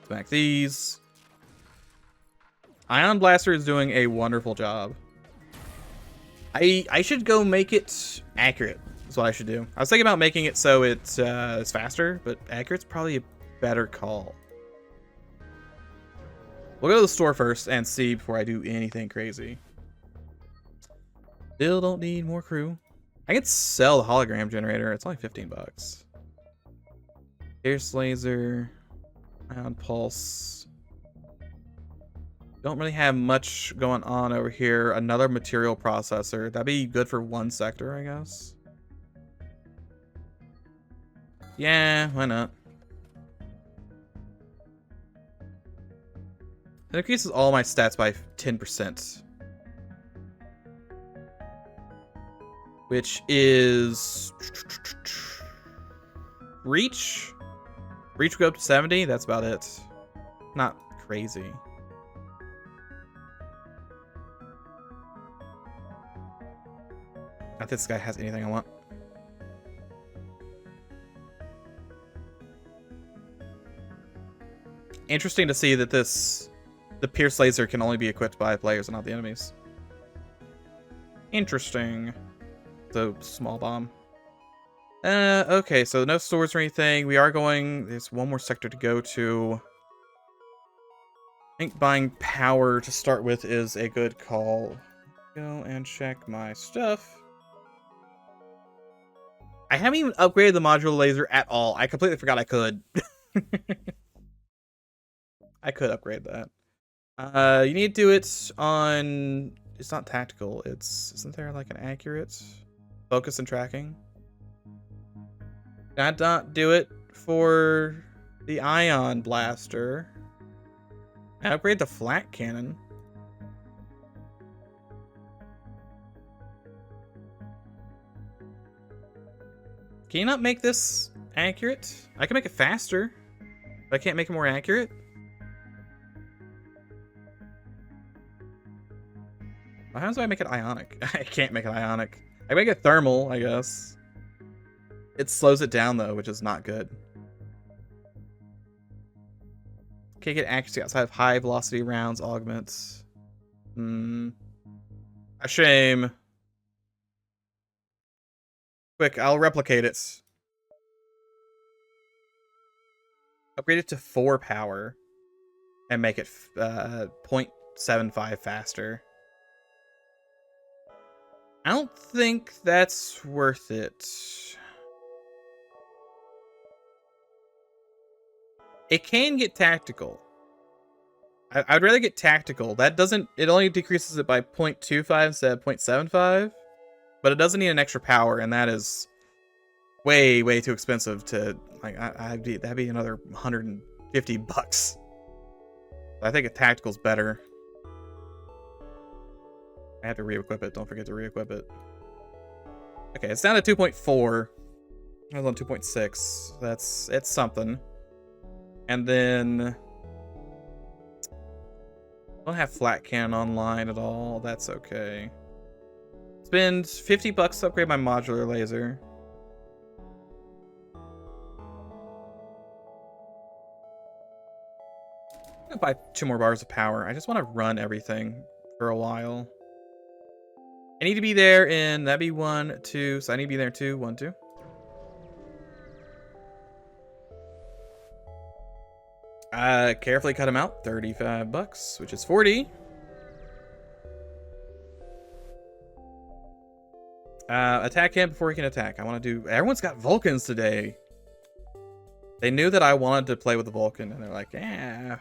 Smack these. Ion Blaster is doing a wonderful job. I should go make it accurate. That's what I should do. I was thinking about making it so it's faster, but accurate's probably a better call. We'll go to the store first and see before I do anything crazy. Still don't need more crew. I could sell the hologram generator. It's only 15 bucks. Pierce laser, ion pulse. Don't really have much going on over here. Another material processor. That'd be good for one sector, I guess. Yeah, why not? It increases all my stats by 10%. Which is... Reach? Reach will go up to 70? That's about it. Not crazy. Not that this guy has anything I want. Interesting to see that the Pierce Laser can only be equipped by players and not the enemies. Interesting. So, small bomb. Okay, so no stores or anything. We are going... There's one more sector to go to. I think buying power to start with is a good call. Go and check my stuff. I haven't even upgraded the modular laser at all. I completely forgot I could. I could upgrade that. You need to do it on... It's not tactical. Isn't there like an accurate focus and tracking? Can I not do it for the ion blaster? Can I upgrade the flat cannon? Can you not make this accurate? I can make it faster, but I can't make it more accurate. How do I make it ionic? I can't make it ionic. I can make it thermal, I guess. It slows it down though, which is not good. Can't get accuracy outside of high velocity rounds augments. A shame. Quick, I'll replicate it. Upgrade it to 4 power and make it 0.75 faster. I don't think that's worth it. It can get tactical. I'd rather get tactical. That doesn't... It only decreases it by 0.25 instead of 0.75. But it doesn't need an extra power, and that is way, way too expensive to... Like, that'd be another 150 bucks. I think a tactical's better. I have to re-equip it. Don't forget to re-equip it. Okay, it's down to 2.4. I was on 2.6. It's something. And then... I don't have flat cannon online at all. That's okay. Spend 50 bucks to upgrade my modular laser. I'm gonna buy 2 more bars of power. I just want to run everything for a while. I need to be there in... That'd be 1, 2. So I need to be there in 2. 1, 2. Carefully cut him out. 35 bucks, which is 40. Attack him before he can attack. I want to do... Everyone's got Vulcans today. They knew that I wanted to play with the Vulcan, and they're like, yeah,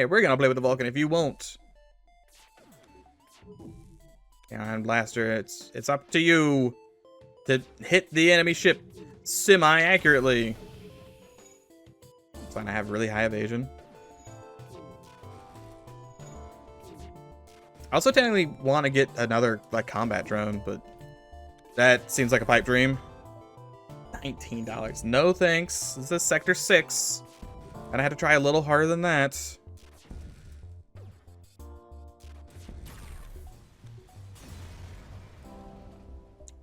we're gonna play with the Vulcan if you won't. Ion Blaster, it's up to you to hit the enemy ship semi-accurately. Fine, I have really high evasion. I also technically want to get another like combat drone, but That seems like a pipe dream. $19. No thanks. This is Sector 6. And I had to try a little harder than that.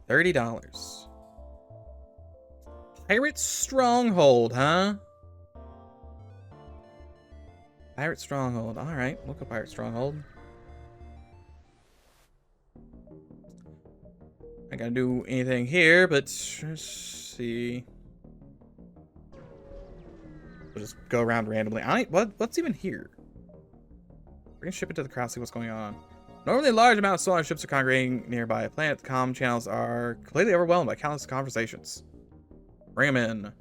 $30. Pirate Stronghold, huh? Pirate Stronghold. Alright, we'll go Pirate Stronghold. Not gonna do anything here, but let's see. We'll just go around randomly. What's even here? We're gonna ship it to the crowd, see what's going on. Normally, a large amount of solar ships are congregating nearby a planet. The comm channels are completely overwhelmed by countless conversations. Bring them in.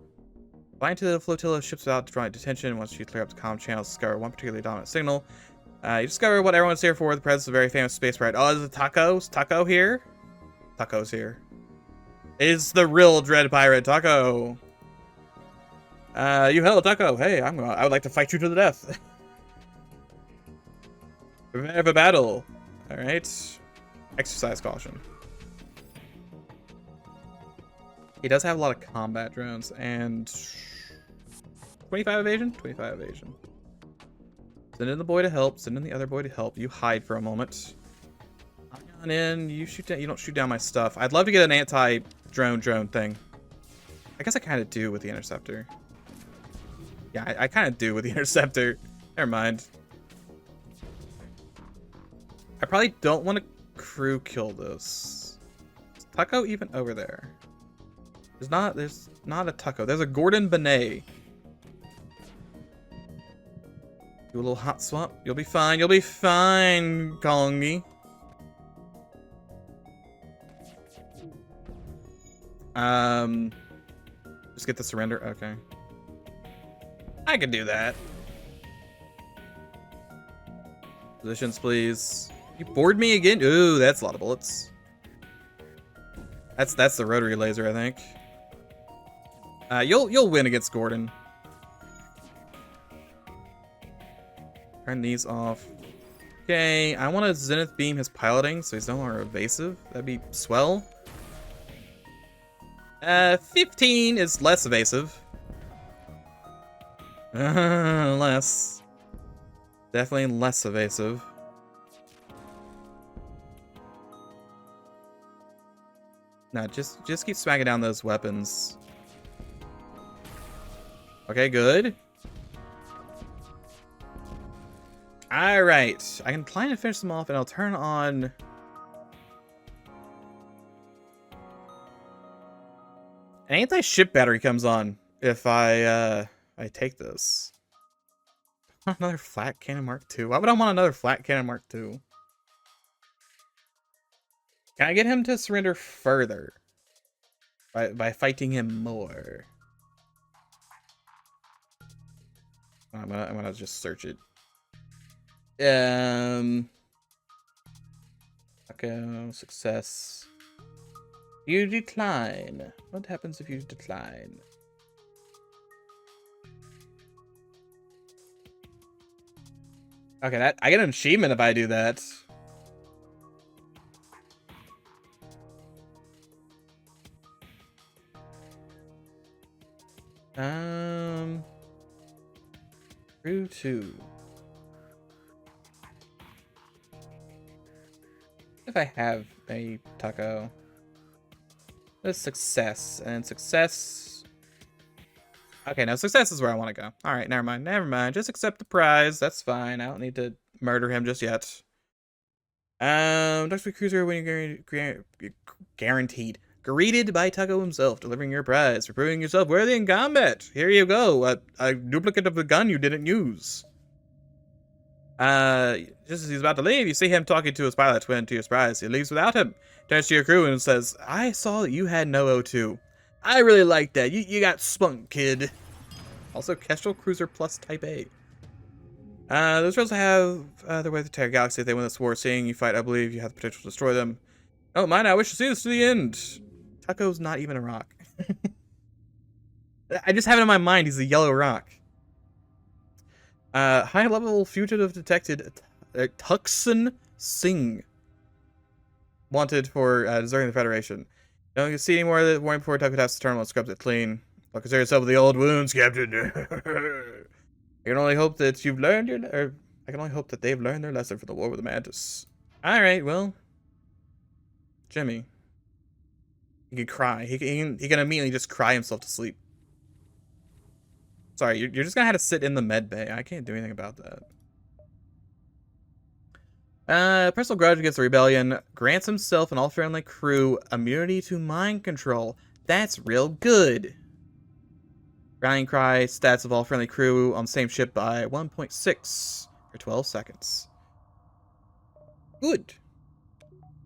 Flying to the flotilla of ships without drawing detention. Once you clear up the comm channels, discover one particularly dominant signal. You discover what everyone's here for, the presence of a very famous space pirate. Oh, is it Taco's? Taco here? Taco's here. Is the real Dread Pirate Taco. You hello, Taco. Hey, I would like to fight you to the death. Prepare for battle. Alright. Exercise caution. He does have a lot of combat drones and 25 evasion? 25 evasion. Send in the boy to help. Send in the other boy to help. You hide for a moment. On in. You shoot down. You don't shoot down my stuff. I'd love to get an anti-drone thing. I guess I kind of do with the interceptor. Yeah, I kind of do with the interceptor. Never mind. I probably don't want to crew kill this. Is Taco even over there? There's not a Taco. There's a Gordon Benet. Do a little hot swap. You'll be fine. You'll be fine, Kongi. Just get the surrender. Okay. I can do that. Positions, please. You bored me again? Ooh, that's a lot of bullets. That's the rotary laser, I think. You'll win against Gordon. Turn these off. Okay, I want to zenith beam his piloting so he's no longer evasive. That'd be swell. 15 is less evasive. Less. Definitely less evasive. No, just keep smacking down those weapons. Okay, good. Alright. I can try and finish them off and I'll turn on... An anti-ship battery comes on if I take this. Another flat cannon Mark II. Why would I want another flat cannon Mark II? Can I get him to surrender further? By fighting him more. I'm gonna just search it. Okay, success. You decline. What happens if you decline? Okay, I get an achievement if I do that. Crew 2. If I have a taco. There's success and success. Okay, now success is where I want to go. All right, never mind. Never mind. Just accept the prize. That's fine. I don't need to murder him just yet. Dr. Cruiser, when you're guaranteed. Greeted by Taco himself, delivering your prize for proving yourself worthy in combat. Here you go. A duplicate of the gun you didn't use. Just as he's about to leave, you see him talking to his pilot twin. To your surprise, he leaves without him. Turns to your crew and says, I saw that you had no O2. I really like that. You got spunk, kid. Also, Kestrel Cruiser Plus Type A. Those rebels have their way to the entire galaxy. If they win this war, seeing you fight, I believe you have the potential to destroy them. Oh, mine, I wish to see this to the end. Taco's not even a rock. I just have it in my mind. He's a yellow rock. High-level fugitive detected Tuxon Singh. Wanted for deserting the Federation. Don't you see any more of the warning before Tucker taps the terminal and scrubs it clean. Don't consider yourself with the old wounds, Captain. I can only hope that you've learned your... Or, I can only hope that they've learned their lesson from the war with the Mantis. Alright, well... Jimmy. He can cry. He can immediately just cry himself to sleep. Sorry, you're just gonna have to sit in the med bay. I can't do anything about that. Personal grudge against the rebellion grants himself and all friendly crew immunity to mind control. That's real good. Rallying cry stats of all friendly crew on the same ship by 1.6 for 12 seconds. Good.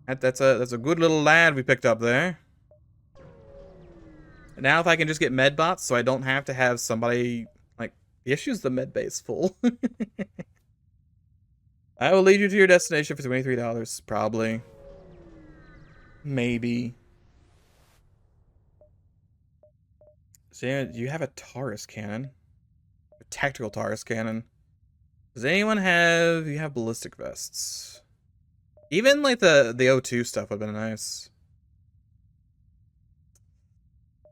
That's a good little lad we picked up there. Now if I can just get med bots so I don't have to have somebody, like, the issue is the med base full. I will lead you to your destination for $23, probably. Maybe. So yeah, you have a Taurus cannon. A tactical Taurus cannon. Does anyone have... You have ballistic vests. Even, like, the O2 stuff would have been nice.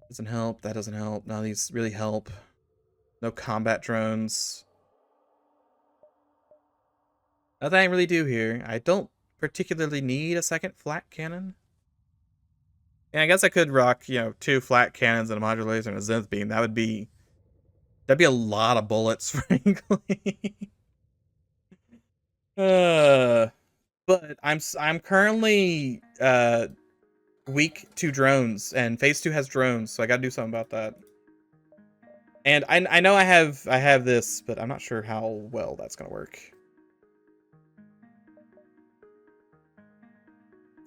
Doesn't help. That doesn't help. None of these really help. No combat drones. Nothing I can really do here. I don't particularly need a second flat cannon. And I guess I could rock, you know, 2 flat cannons and a modular laser and a zenith beam. That'd be a lot of bullets, frankly. But I'm currently weak to drones, and phase 2 has drones, so I gotta do something about that. And I know I have this, but I'm not sure how well that's gonna work.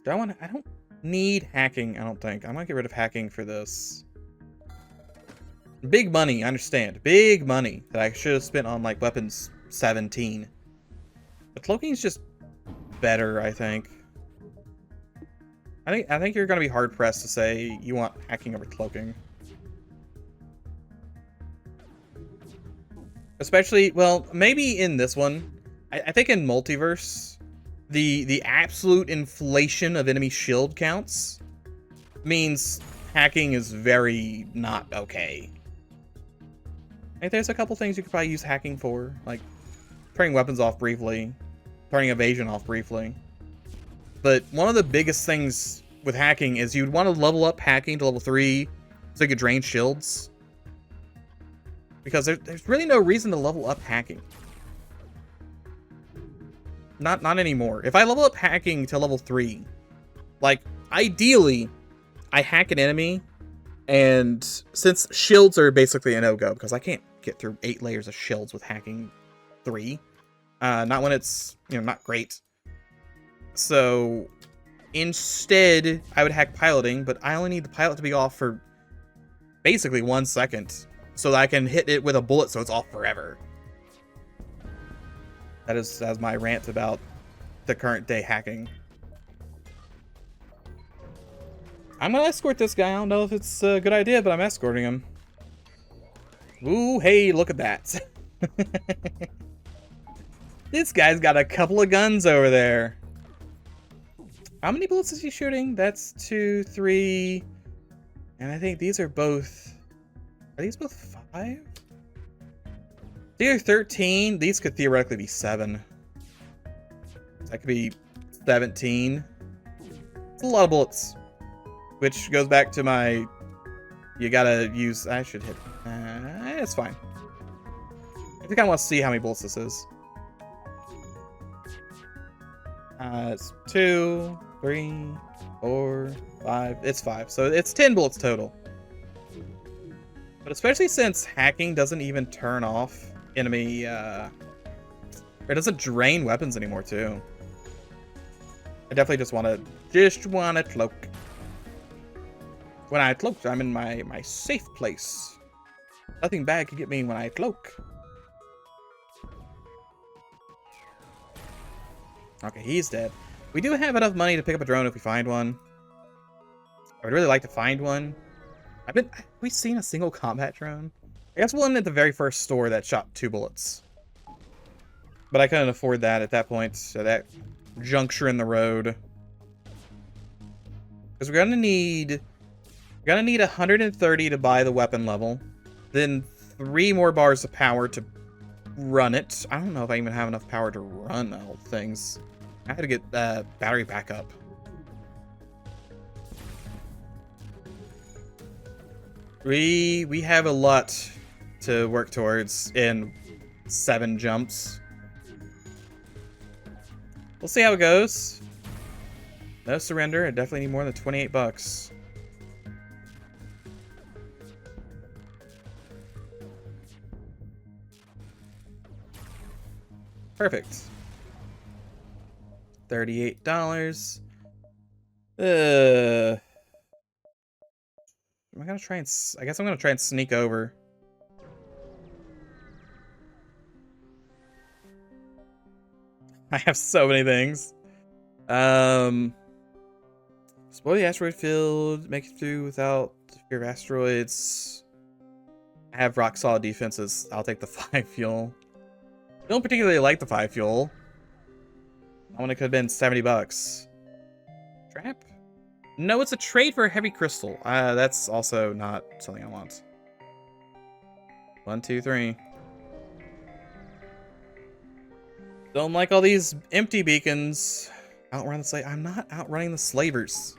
I don't need hacking, I don't think. I'm gonna get rid of hacking for this. Big money, I understand. Big money that I should have spent on, like, weapons 17. But cloaking's just better, I think. I think you're gonna be hard pressed to say you want hacking over cloaking. Especially, well, maybe in this one. I think in Multiverse, the absolute inflation of enemy shield counts means hacking is very not okay. Like, there's a couple things you could probably use hacking for, like turning weapons off briefly, turning evasion off briefly. But one of the biggest things with hacking is you'd want to level up hacking to level 3 so you could drain shields. Because there's really no reason to level up hacking. Not anymore. If I level up hacking to level 3, like, ideally, I hack an enemy, and since shields are basically a no-go, because I can't get through 8 layers of shields with hacking 3. Not when it's, you know, not great. So, instead, I would hack piloting, but I only need the pilot to be off for basically 1 second, so that I can hit it with a bullet so it's off forever. That's my rant about the current day hacking. I'm gonna escort this guy. I don't know if it's a good idea, but I'm escorting him. Ooh, hey, look at that. This guy's got a couple of guns over there. How many bullets is he shooting? That's 2, 3, and I think these are both... Are these both 5? These are 13. These could theoretically be 7. That could be 17. It's a lot of bullets. Which goes back to my... You gotta use... I should hit... it's fine. I think I want to see how many bullets this is. It's 2, 3, 4, 5. It's 5. So it's 10 bullets total. But especially since hacking doesn't even turn off enemy, or it doesn't drain weapons anymore too. I definitely just want to cloak. When I cloak, I'm in my safe place. Nothing bad can get me when I cloak. Okay, he's dead. We do have enough money to pick up a drone if we find one. I would really like to find one. Have we seen a single combat drone? I guess one at the very first store that shot 2 bullets. But I couldn't afford that at that point, so that juncture in the road. Because we're gonna need Gonna need 130 to buy the weapon level. Then 3 more bars of power to run it. I don't know if I even have enough power to run all things. I had to get battery backup. We have a lot to work towards in 7 jumps. We'll see how it goes. No surrender. I definitely need more than 28 bucks. Perfect. $38. Am I gonna try and... I guess I'm gonna try and sneak over. I have so many things. Spoil the asteroid field. Make it through without fear of asteroids. I have rock solid defenses. I'll take the 5 fuel. Don't particularly like the 5 fuel. That one, it could have been 70 bucks. Trap? No, it's a trade for a heavy crystal. That's also not something I want. 1, 2, 3. Don't like all these empty beacons. Outrun the slave. I'm not outrunning the slavers.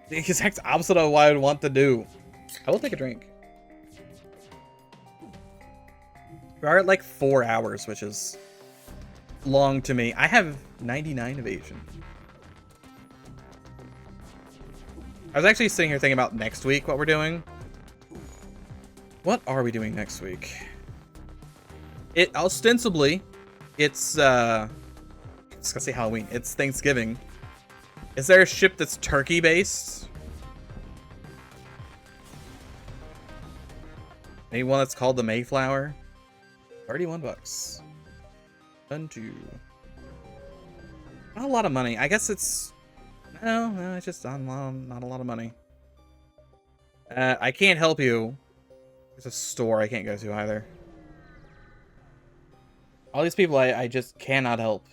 The exact opposite of what I would want to do. I will take a drink. We are at like 4 hours, which is long to me. I have 99 evasion. I was actually sitting here thinking about next week, what we're doing. What are we doing next week? It ostensibly, it's gonna say Halloween. It's Thanksgiving. Is there a ship that's turkey based? Maybe one that's called the Mayflower? 31 bucks. 1, 2. Not a lot of money. I guess it's... No, it's just not a lot of money. I can't help you. There's a store I can't go to either. All these people I just cannot help.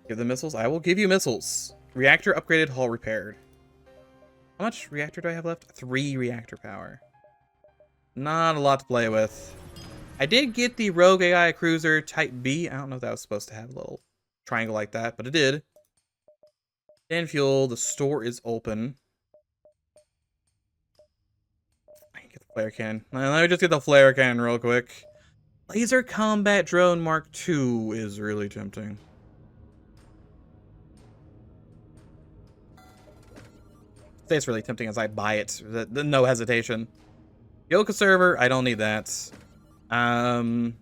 Give them missiles? I will give you missiles. Reactor upgraded, hull repaired. How much reactor do I have left? 3 reactor power. Not a lot to play with. I did get the Rogue AI Cruiser Type B. I don't know if that was supposed to have a little triangle like that, but it did. 10 fuel. The store is open. I can get the flare cannon. Let me just get the flare cannon real quick. Laser Combat Drone Mark II is really tempting. Say it's really tempting as I buy it. No hesitation. Yoga server, I don't need that. Don't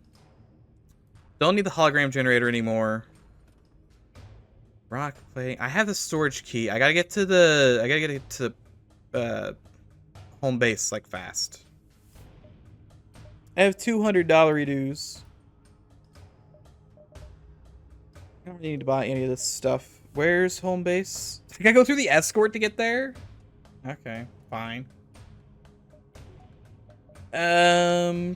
need the hologram generator anymore. Rock plating. I have the storage key. I gotta get to home base like fast. I have $200 dues. I don't really need to buy any of this stuff. Where's home base? I gotta go through the escort to get there? Okay, fine. I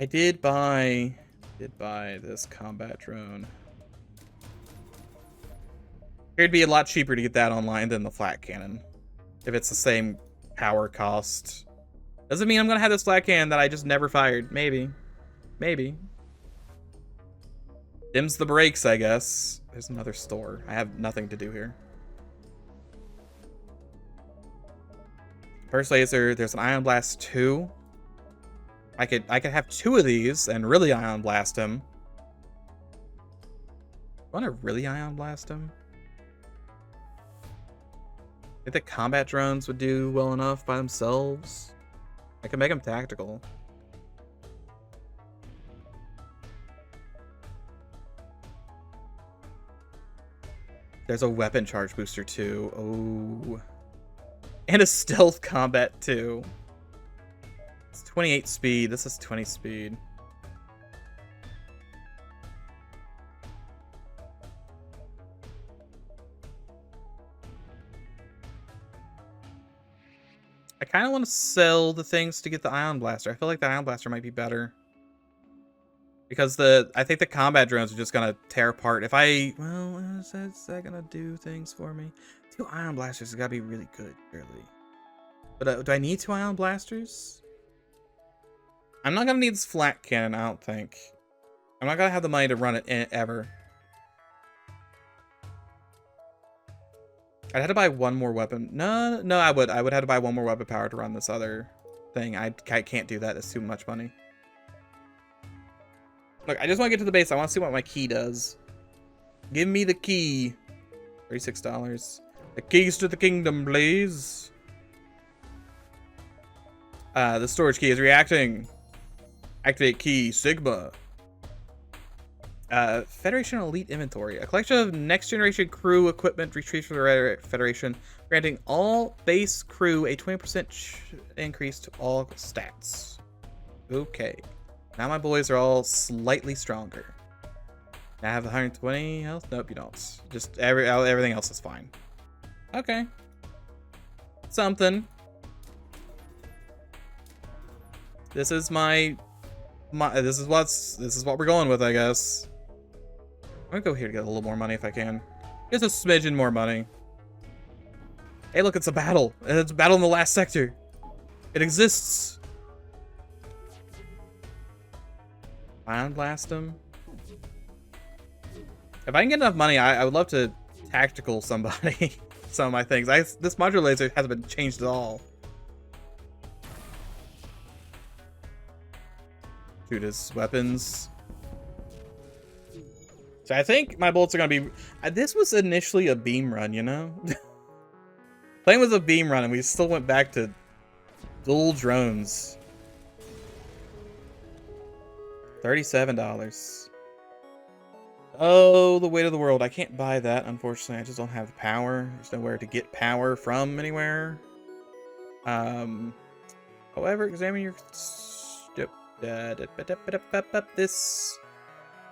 did buy this combat drone. It'd be a lot cheaper to get that online than the flat cannon. If it's the same power cost. Doesn't mean I'm gonna have this flat cannon that I just never fired. Maybe. Maybe. Dims the brakes, I guess. There's another store. I have nothing to do here. First laser, there's an Ion Blast 2. I could have 2 of these and really Ion Blast him. Want to really Ion Blast him? I think the combat drones would do well enough by themselves. I can make them tactical. There's a weapon charge booster too. Oh. And a stealth combat too. It's 28 speed. This is 20 speed. I kind of want to sell the things to get the Ion Blaster. I feel like the Ion Blaster might be better. Because I think the combat drones are just gonna tear apart. If I, well, is that gonna do things for me? 2 ion blasters has gotta be really good, really. But do I need 2 ion blasters? I'm not gonna need this flat cannon, I don't think. I'm not gonna have the money to run it ever. I'd have to buy 1 more weapon. No, I would have to buy 1 more weapon power to run this other thing. I can't do that. It's too much money. Look, I just want to get to the base. I want to see what my key does. Give me the key. $36. The keys to the kingdom, please. The storage key is reacting. Activate key, Sigma. Federation Elite Inventory. A collection of next generation crew equipment retrieved from the Federation, granting all base crew a 20% increase to all stats. Okay. Now my boys are all slightly stronger. I have 120 health? Nope, you don't. Just everything else is fine. Okay. Something. This is this is what we're going with, I guess. I'm gonna go here to get a little more money if I can. Just a smidgen more money. Hey, look, it's a battle. It's a battle in the last sector. It exists. Ion blast him. If I can get enough money, I would love to tactical somebody. Some of my things. This modular laser hasn't been changed at all. Shoot his weapons. So I think my bullets are gonna be. This was initially a beam run, you know. Playing with a beam run, and we still went back to dual drones. $37. Oh, the weight of the world. I can't buy that, unfortunately. I just don't have the power. There's nowhere to get power from anywhere. However, examine your this.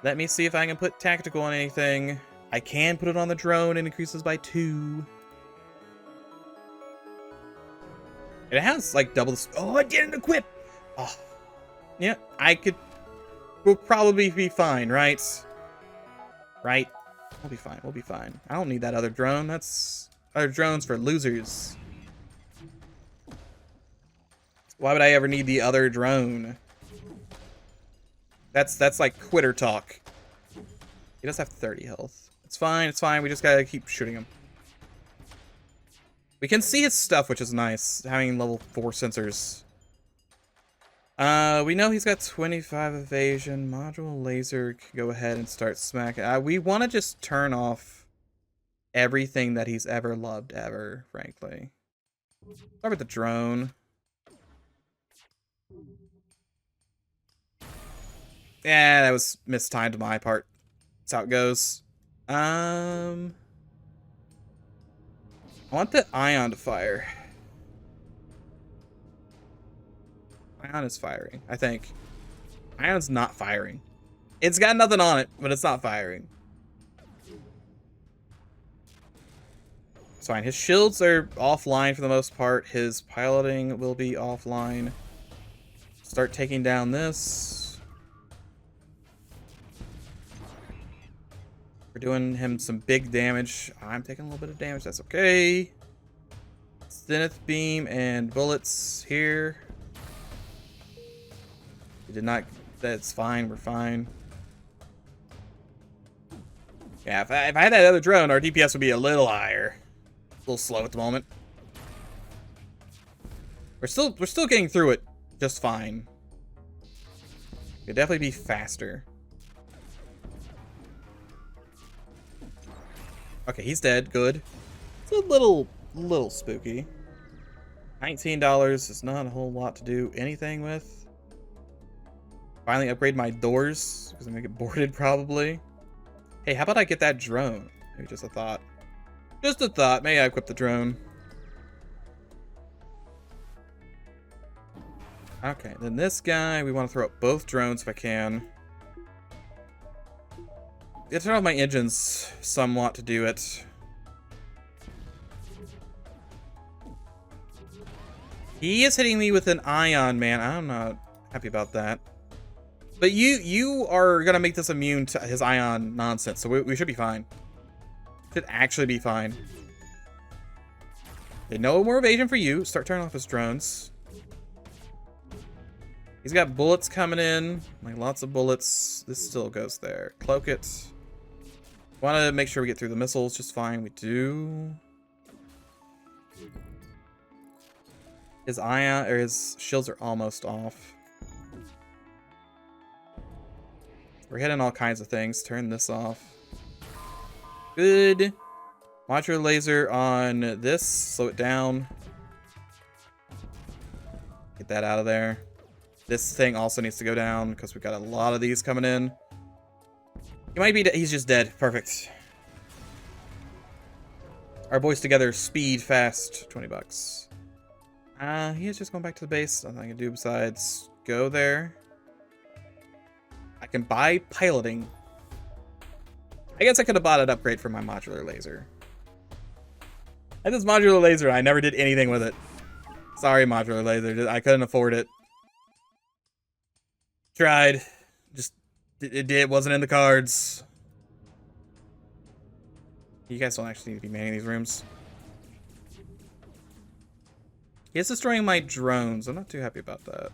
Let me see if I can put tactical on anything. I can put it on the drone. It increases by 2. It has like double the. Oh, I didn't equip. Oh, yeah. We'll probably be fine, right? Right? We'll be fine. We'll be fine. I don't need that other drone. That's other drones for losers. Why would I ever need the other drone? That's like quitter talk. He does have 30 health. It's fine. It's fine. We just gotta keep shooting him. We can see his stuff, which is nice. Having level 4 sensors. We know he's got 25 evasion. Module laser can go ahead and start smacking. We want to just turn off everything that he's ever loved, ever, frankly. Start with the drone. Yeah, that was mistimed on my part. That's how it goes. I want the ion to fire. Ion is firing, I think. Ion's not firing. It's got nothing on it, but it's not firing. It's fine. His shields are offline for the most part. His piloting will be offline. Start taking down this. We're doing him some big damage. I'm taking a little bit of damage. That's okay. Zenith beam and bullets here. We did not. That's fine. We're fine. Yeah, if I had that other drone, our DPS would be a little higher. A little slow at the moment. We're still getting through it just fine. Could definitely be faster. Okay, he's dead. Good. It's a little spooky. $19 is not a whole lot to do anything with. Finally upgrade my doors because I'm gonna get boarded probably. Hey, how about I get that drone? Maybe just a thought. Just a thought. May I equip the drone? Okay, then this guy, we want to throw up both drones if I can. Yeah, turn off my engines somewhat to do it. He is hitting me with an ion, man. I'm not happy about that. But you are gonna make this immune to his ion nonsense, so we should be fine. Should actually be fine. Okay, no more evasion for you. Start turning off his drones. He's got bullets coming in, like lots of bullets. This still goes there. Cloak it. Want to make sure we get through the missiles just fine. We do. His ion or his shields are almost off. We're hitting all kinds of things. Turn this off. Good. Modular laser on this. Slow it down. Get that out of there. This thing also needs to go down because we've got a lot of these coming in. He might be. He's just dead. Perfect. Our boys together. Speed fast. 20 bucks. He is just going back to the base. Nothing I can do besides go there. I can buy piloting. I guess I could have bought an upgrade for my modular laser. I had this modular laser. I never did anything with it. Sorry, modular laser. I couldn't afford it. Tried. Just it wasn't in the cards. You guys don't actually need to be manning these rooms. He is destroying my drones. I'm not too happy about that.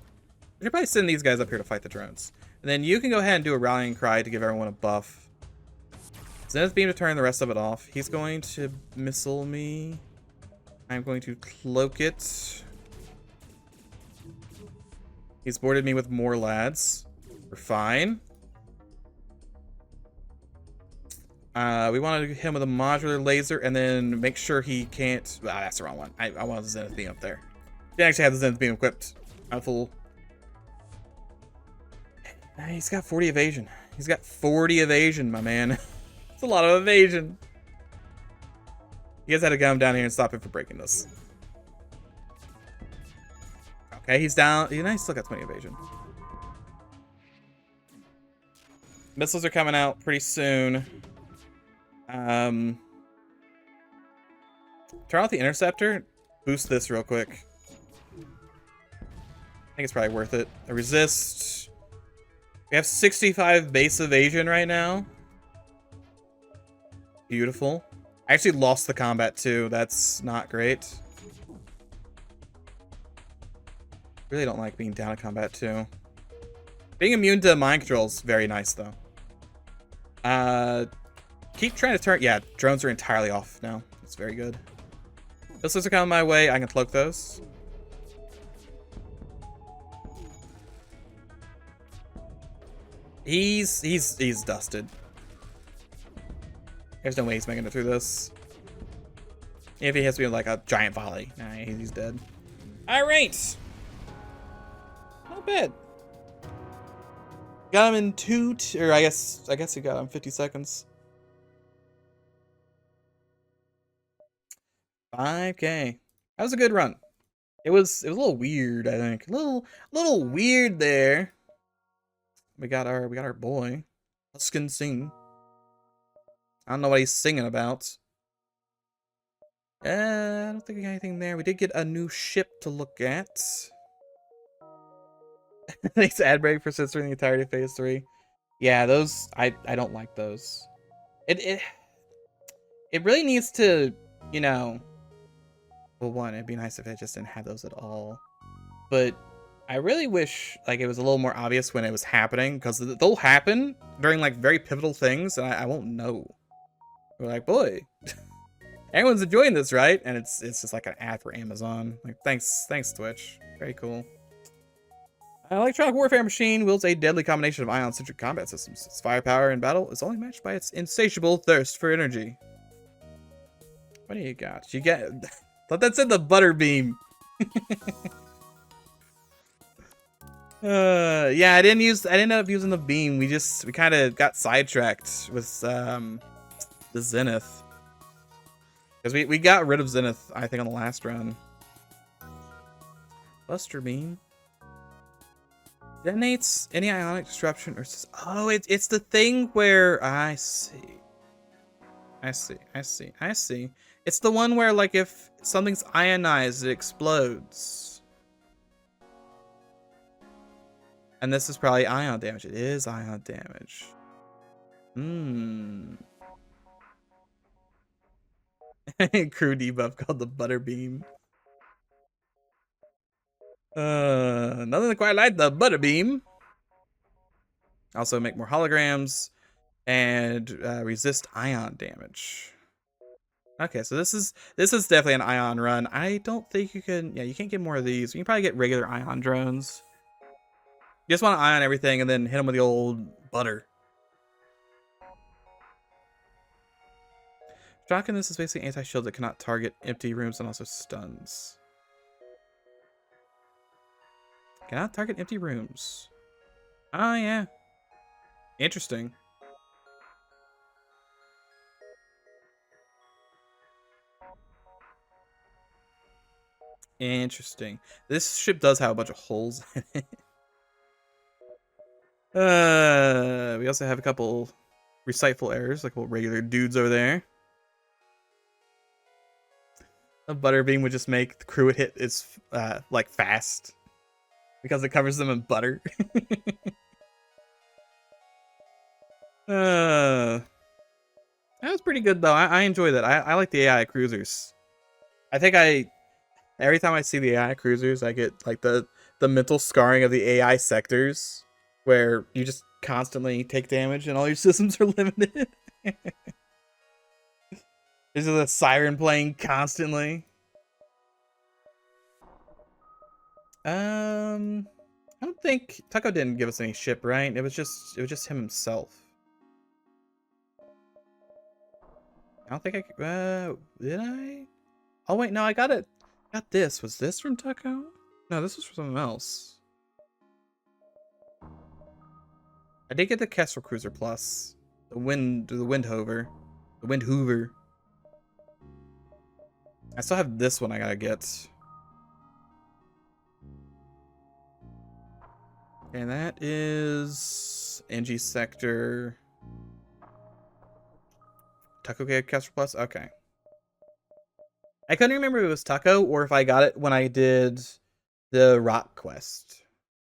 I should probably send these guys up here to fight the drones. And then you can go ahead and do a rallying cry to give everyone a buff. Zenith beam to turn the rest of it off. He's going to missile me. I'm going to cloak it. He's boarded me with more lads. We're fine. We want to hit him with a modular laser and then make sure he can't. Ah, that's the wrong one. I want the Zenith beam up there. Didn't actually have the Zenith beam equipped. I'm full. He's got 40 evasion. He's got 40 evasion, my man. That's a lot of evasion. You guys had to come down here and stop him from breaking this. Okay, he's down. He's still got 20 evasion. Missiles are coming out pretty soon. Turn off the interceptor. Boost this real quick. I think it's probably worth it. A resist. We have 65 base evasion right now. Beautiful. I actually lost the combat too. That's not great. Really don't like being down in combat too. Being immune to mind control is very nice though. Keep trying to turn. Yeah, drones are entirely off now. That's very good. Missiles are coming my way. I can cloak those. He's dusted. There's no way he's making it through this. If he has to be like a giant volley. Nah, he's dead. Alright. Not bad. Got him in or I guess he got him 50 seconds. 5K. That was a good run. It was a little weird, I think. A little weird there. We got our boy. Huskin sing. I don't know what he's singing about. I don't think we got anything there. We did get a new ship to look at. Thanks ad break for censoring the entirety of phase 3. Yeah, those I don't like those. It really needs to, you know. Well, one, it'd be nice if it just didn't have those at all. But I really wish like it was a little more obvious when it was happening, because they'll happen during like very pivotal things, and I won't know. We're like, boy, everyone's enjoying this, right? And it's just like an ad for Amazon. Like, thanks Twitch. Very cool. Electronic warfare machine wields a deadly combination of ion-centric combat systems. Its firepower in battle is only matched by its insatiable thirst for energy. What do you got? You get. Thought that said the butter beam. Yeah, I didn't end up using the beam. We kind of got sidetracked with the Zenith. Because we got rid of Zenith, I think, on the last run. Buster beam. Detonates any ionic disruption or oh, it's the thing where I see. It's the one where like if something's ionized, it explodes. And this is probably ion damage. It is ion damage. Crew debuff called the Butterbeam. Nothing quite like the Butterbeam. Also make more holograms and resist ion damage. Okay, so this is definitely an ion run. I don't think you can. Yeah, you can't get more of these. You can probably get regular ion drones. You just want to ion everything and then hit them with the old butter. Shotgun, this is basically anti-shield that cannot target empty rooms and also stuns. Cannot target empty rooms. Oh, yeah. Interesting. Interesting. This ship does have a bunch of holes in it. We also have a couple reciteful errors, like little regular dudes over there. A Butterbeam would just make the crew hit is like fast because it covers them in butter. That was pretty good though. I enjoy that. I like the AI cruisers. I think every time I see the AI cruisers, I get like the mental scarring of the AI sectors where you just constantly take damage and all your systems are limited. There's a siren playing constantly. I don't think Tucko didn't give us any ship, right? It was just him himself. I don't think I did I? Oh wait, no, I got it. Got this. Was this from Tucko? No, this was from someone else. I did get the Kestrel Cruiser Plus. The Windhover. I still have this one I gotta get. And that is NG Sector. Tucko get Kestrel Plus? Okay. I couldn't remember if it was Tucko or if I got it when I did the Rock Quest.